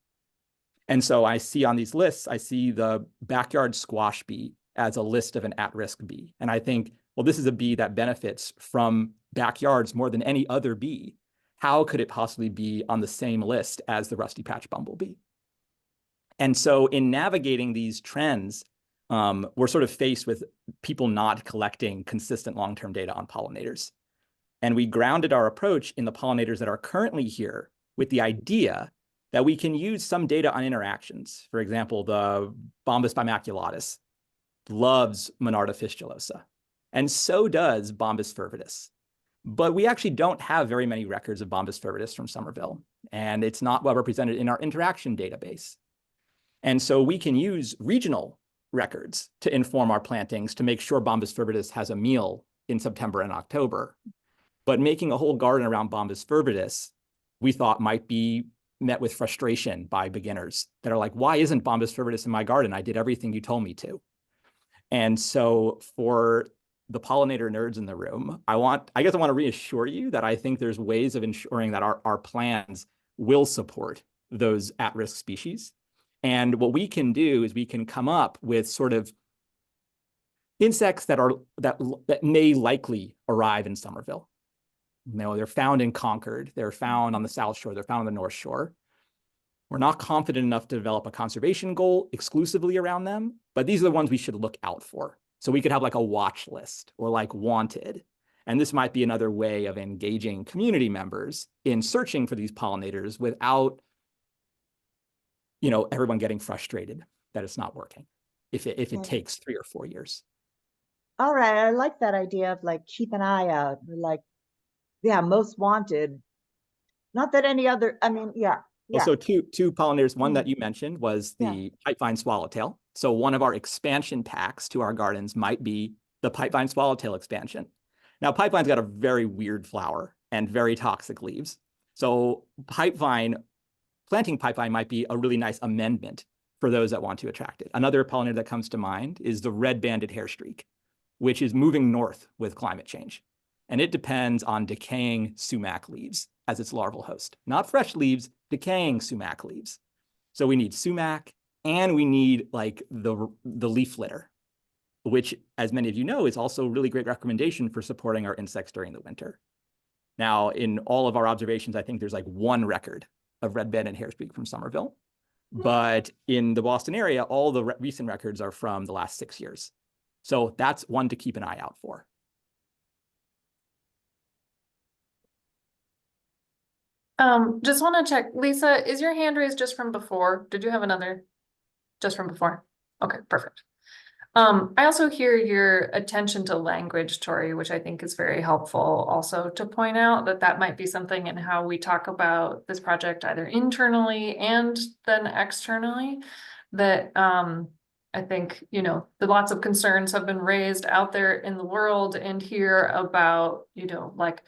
And so I see on these lists, I see the backyard squash bee as a list of an at-risk bee. And I think, well, this is a bee that benefits from backyards more than any other bee. How could it possibly be on the same list as the rusty patch bumblebee? And so in navigating these trends, we're sort of faced with people not collecting consistent long-term data on pollinators. And we grounded our approach in the pollinators that are currently here with the idea that we can use some data on interactions. For example, the Bombus bimaculatus loves Monarda fistulosa, and so does Bombus fervidus. But we actually don't have very many records of Bombus fervidus from Somerville, and it's not well represented in our interaction database. And so we can use regional records to inform our plantings to make sure Bombus fervidus has a meal in September and October. But making a whole garden around Bombus fervidus, we thought might be met with frustration by beginners that are like, why isn't Bombus fervidus in my garden? I did everything you told me to. And so for the pollinator nerds in the room, I guess I want to reassure you that I think there's ways of ensuring that our plans will support those at-risk species. And what we can do is we can come up with sort of insects that may likely arrive in Somerville. You know, they're found in Concord, they're found on the South Shore, they're found on the North Shore. We're not confident enough to develop a conservation goal exclusively around them, but these are the ones we should look out for. So we could have like a watch list or like wanted. And this might be another way of engaging community members in searching for these pollinators without, you know, everyone getting frustrated that it's not working if it takes 3 or 4 years. All right, I like that idea of like keep an eye out, like, yeah, most wanted. Not that any other, I mean, yeah. Also, two pollinators. One that you mentioned was the pipevine swallowtail. So one of our expansion packs to our gardens might be the pipevine swallowtail expansion. Now, pipevine's got a very weird flower and very toxic leaves. So planting pipevine might be a really nice amendment for those that want to attract it. Another pollinator that comes to mind is the red-banded hairstreak, which is moving north with climate change. And it depends on decaying sumac leaves as its larval host. Not fresh leaves, decaying sumac leaves. So we need sumac, and we need like the leaf litter, which, as many of you know, is also a really great recommendation for supporting our insects during the winter. Now, in all of our observations, I think there's like 1 record of red-banded hairstreak from Somerville. But in the Boston area, all the recent records are from the last 6 years. So that's one to keep an eye out for. Just want to check, Lisa, is your hand raised just from before? Did you have another just from before? Okay, perfect. I also hear your attention to language, Tori, which I think is very helpful also to point out that might be something in how we talk about this project either internally and then externally, that I think, you know, lots of concerns have been raised out there in the world and here about, you know, like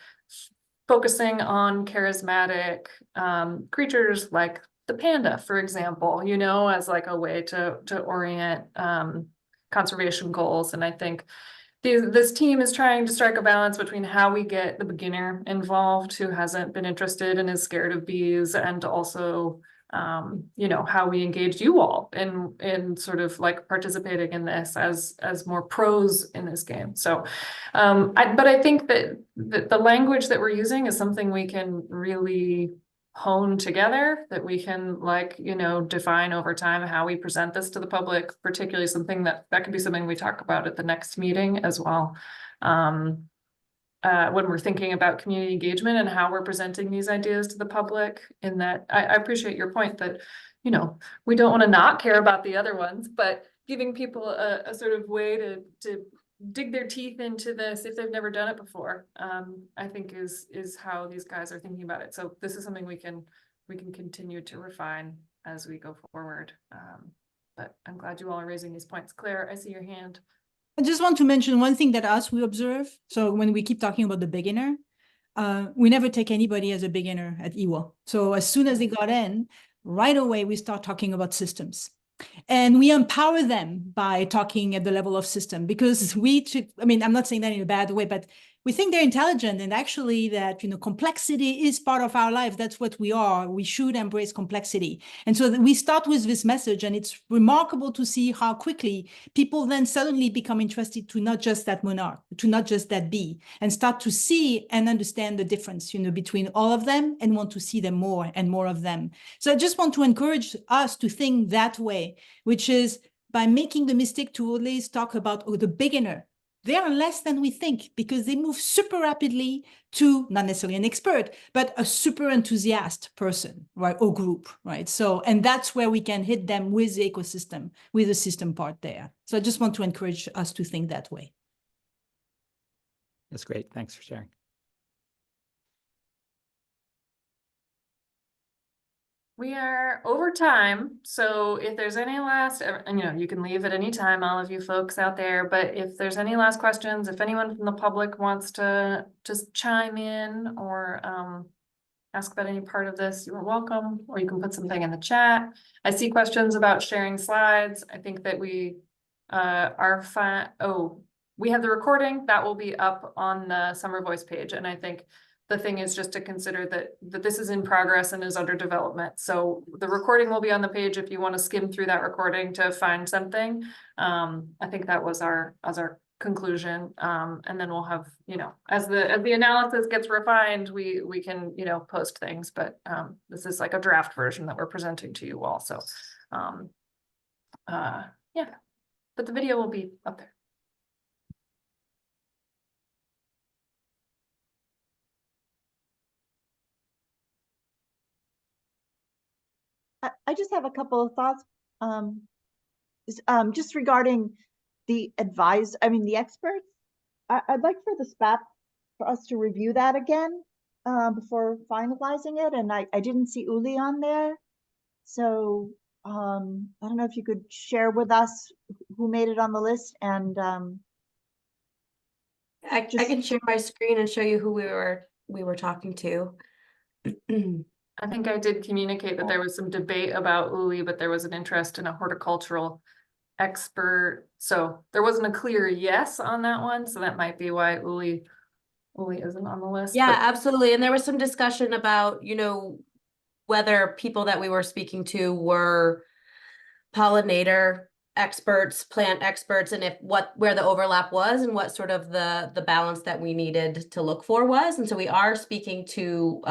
focusing on charismatic creatures like the panda, for example, you know, as like a way to orient conservation goals. And I think this team is trying to strike a balance between how we get the beginner involved who hasn't been interested and is scared of bees, and also you know, how we engage you all in sort of like participating in this as more pros in this game. So but I think that the language that we're using is something we can really hone together, that we can, like, you know, define over time how we present this to the public, particularly something that could be something we talk about at the next meeting as well. When we're thinking about community engagement and how we're presenting these ideas to the public, in that I appreciate your point that, you know, we don't want to not care about the other ones, but giving people a sort of way to dig their teeth into this if they've never done it before, I think is how these guys are thinking about it. So this is something we can continue to refine as we go forward. But I'm glad you all are raising these points. Claire, I see your hand. I just want to mention one thing that we observe. So when we keep talking about the beginner, we never take anybody as a beginner at EWA. So as soon as they got in, right away, we start talking about systems. And we empower them by talking at the level of system, because I mean, I'm not saying that in a bad way, but we think they're intelligent, and actually that, you know, complexity is part of our life. That's what we are. We should embrace complexity. And so we start with this message, and it's remarkable to see how quickly people then suddenly become interested to not just that monarch, to not just that bee, and start to see and understand the difference, you know, between all of them, and want to see them more and more of them. So I just want to encourage us to think that way, which is by making the mistake to always talk about the beginner they are less than we think because they move super rapidly to not necessarily an expert, but a super enthusiast person, right, or group, right? So, and that's where we can hit them with the ecosystem, with the system part there. So I just want to encourage us to think that way. That's great. Thanks for sharing. We are over time, so if there's any last, and you can leave at any time, all of you folks out there, but if there's any last questions, if anyone from the public wants to just chime in or ask about any part of this, you're welcome, or you can put something in the chat. I see questions about sharing slides. I think that we are fine. Oh, we have the recording that will be up on the Summer Voice page, and I think the thing is just to consider that this is in progress and is under development. So the recording will be on the page if you want to skim through that recording to find something. I think that was our conclusion. And then we'll have, as the analysis gets refined, we can, post things, but this is like a draft version that we're presenting to you all. So yeah, but the video will be up there. I just have a couple of thoughts. Just regarding the the experts. I'd like for the SPAP for us to review that again before finalizing it. And I didn't see Uli on there. So I don't know if you could share with us who made it on the list. And I can share my screen and show you who we were talking to. I think I did communicate that there was some debate about Uli, but there was an interest in a horticultural expert. So there wasn't a clear yes on that one. So that might be why Uli isn't on the list. Yeah, but absolutely. And there was some discussion about, whether people that we were speaking to were pollinator experts, plant experts, and where the overlap was and what sort of the balance that we needed to look for was. And so we are speaking to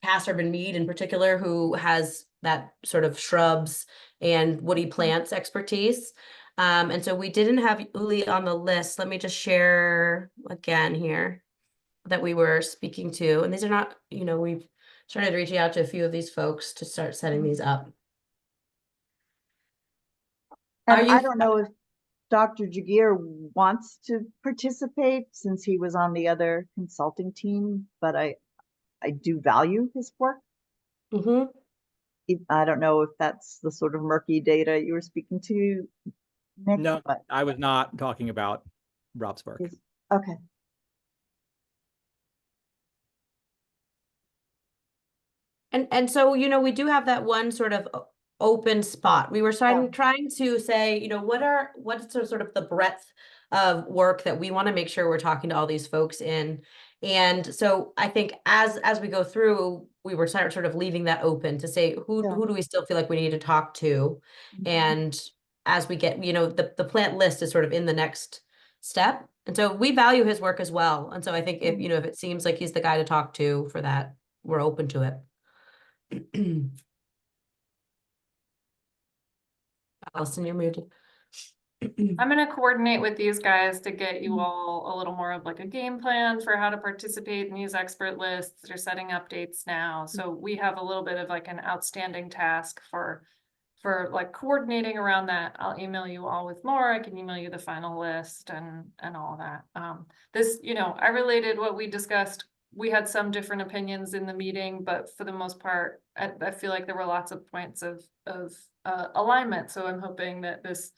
Cass Urban Mead in particular, who has that sort of shrubs and woody plants expertise. And so we didn't have Uli on the list. Let me just share again here that we were speaking to. And these are not, we've started reaching out to a few of these folks to start setting these up. and I don't know if Dr. Jagir wants to participate since he was on the other consulting team, but I do value his work. Mm-hmm. I don't know if that's the sort of murky data you were speaking to, Nick. No, but I was not talking about Rob's work. okay. And so, we do have that one sort of open spot. We were trying to say, what's sort of the breadth of work that we want to make sure we're talking to all these folks in. And so I think as we go through, we were sort of leaving that open to say, who do we still feel like we need to talk to? Mm-hmm. And as we get, the plant list is sort of in the next step. And so we value his work as well. And so I think if, if it seems like he's the guy to talk to for that, we're open to it. Allison, you're muted. I'm going to coordinate with these guys to get you all a little more of like a game plan for how to participate in these expert lists. They're setting updates now. So we have a little bit of like an outstanding task for like coordinating around that. I'll email you all with more. I can email you the final list and all of that. This, I related what we discussed. We had some different opinions in the meeting, but for the most part, I feel like there were lots of points of alignment. So I'm hoping that this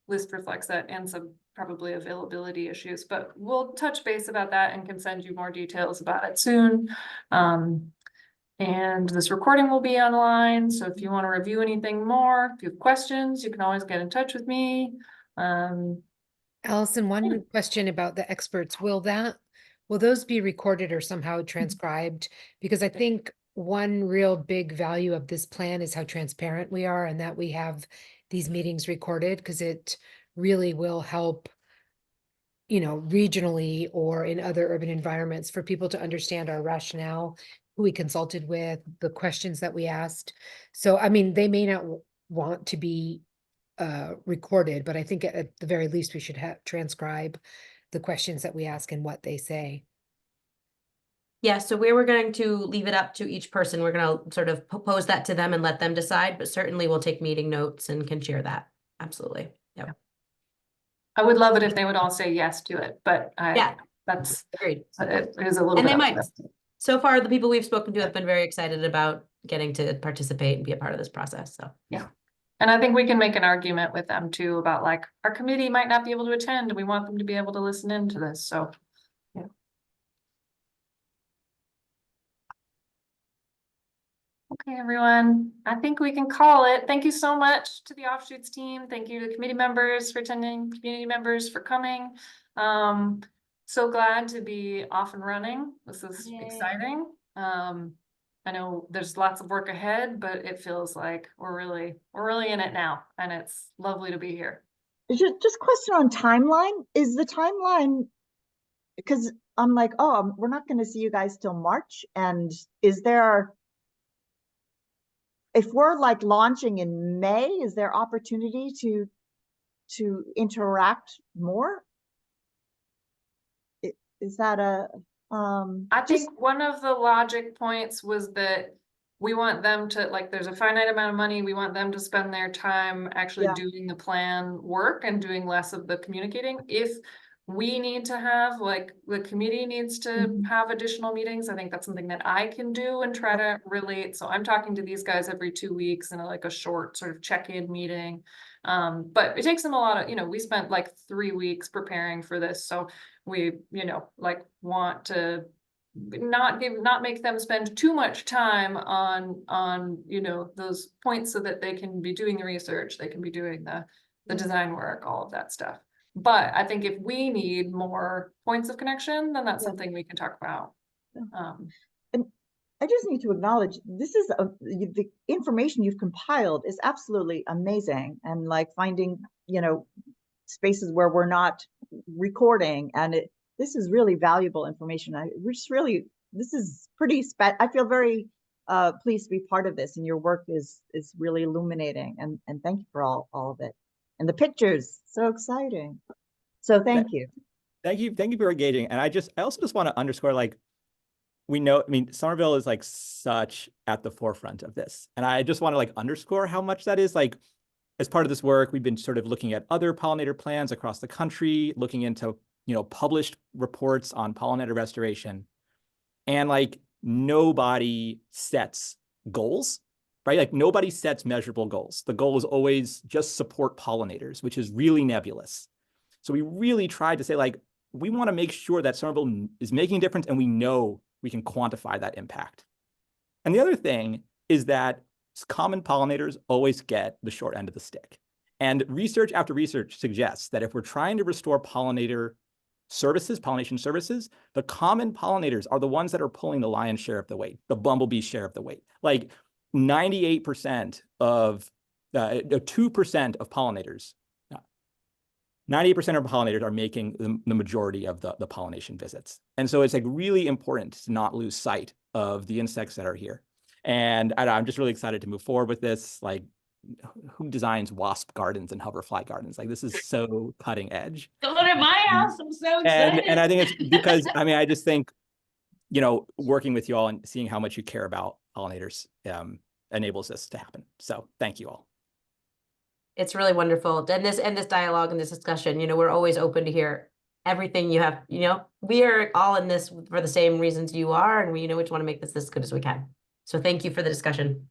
list reflects that and some probably availability issues, but we'll touch base about that and can send you more details about it soon. And this recording will be online. So if you want to review anything more, if you have questions, you can always get in touch with me. Allison, one question about the experts. Will those be recorded or somehow transcribed? Because I think one real big value of this plan is how transparent we are and that we have these meetings recorded, because it really will help, regionally or in other urban environments for people to understand our rationale, who we consulted with, the questions that we asked. So, I mean, they may not want to be recorded, but I think at the very least we should transcribe the questions that we ask and what they say. Yeah, so we were going to leave it up to each person. We're going to sort of propose that to them and let them decide, but certainly we'll take meeting notes and can share that. Absolutely. Yep. I would love it if they would all say yes to it, but Yeah. that's, Agreed. it is a little And bit. they might. optimistic. So far, the people we've spoken to have been very excited about getting to participate and be a part of this process. So Yeah. And I think we can make an argument with them too about like, our committee might not be able to attend. We want them to be able to listen into this. So, yeah. Okay, everyone, I think we can call it. Thank you so much to the offshoots team. Thank you to committee members for attending, community members for coming. So glad to be off and running. This is exciting. I know there's lots of work ahead, but it feels like we're really in it now, and it's lovely to be here. Just question on timeline. Is the timeline, because I'm like, oh, we're not going to see you guys till March. And is there, if we're like launching in May, is there opportunity to interact more? Is that I think one of the logic points was that we want them to, like, there's a finite amount of money. We want them to spend their time actually Yeah. doing the plan work and doing less of the communicating. If we need to have, like, the committee needs to have additional meetings, I think that's something that I can do and try to relate. So I'm talking to these guys every 2 weeks in like a short sort of check-in meeting. But it takes them a lot of, we spent like 3 weeks preparing for this. So we, like want to not make them spend too much time on those points so that they can be doing the research, they can be doing the design work, all of that stuff. But I think if we need more points of connection, then that's something we can talk about. And I just need to acknowledge this is the information you've compiled is absolutely amazing, and like finding spaces where we're not recording, and this is really valuable information. This is pretty I feel very pleased to be part of this, and your work is really illuminating, and thank you for all of it. And the pictures, so exciting. So thank you. Thank you for engaging. And I also just want to underscore, like, we know, I mean, Somerville is like such at the forefront of this. And I just want to like underscore how much that is. Like, as part of this work, we've been sort of looking at other pollinator plans across the country, looking into, published reports on pollinator restoration. And like nobody sets goals, right? Like nobody sets measurable goals. The goal is always just support pollinators, which is really nebulous. So we really tried to say, like, we want to make sure that Somerville is making a difference and we know we can quantify that impact. And the other thing is that common pollinators always get the short end of the stick. And research after research suggests that if we're trying to restore pollination services, the common pollinators are the ones that are pulling the lion's share of the weight, the bumblebee share of the weight. Like 98% of 2% of pollinators, 98% of pollinators are making the majority of the pollination visits. And so it's like really important to not lose sight of the insects that are here. And I'm just really excited to move forward with this. Like, who designs wasp gardens and hoverfly gardens? Like, this is so cutting edge. Someone at my house, I'm so excited. And I think it's because, I mean, I just think, working with you all and seeing how much you care about pollinators enables this to happen. So thank you all. it's really wonderful. And this dialogue and this discussion, we're always open to hear everything you have. We are all in this for the same reasons you are, and we just want to make this as good as we can. So thank you for the discussion.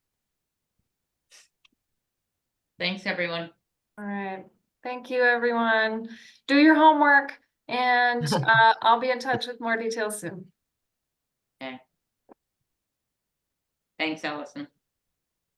Thanks, everyone. All right. Thank you, everyone. Do your homework, and I'll be in touch with more details soon. Okay. Thanks, Allison.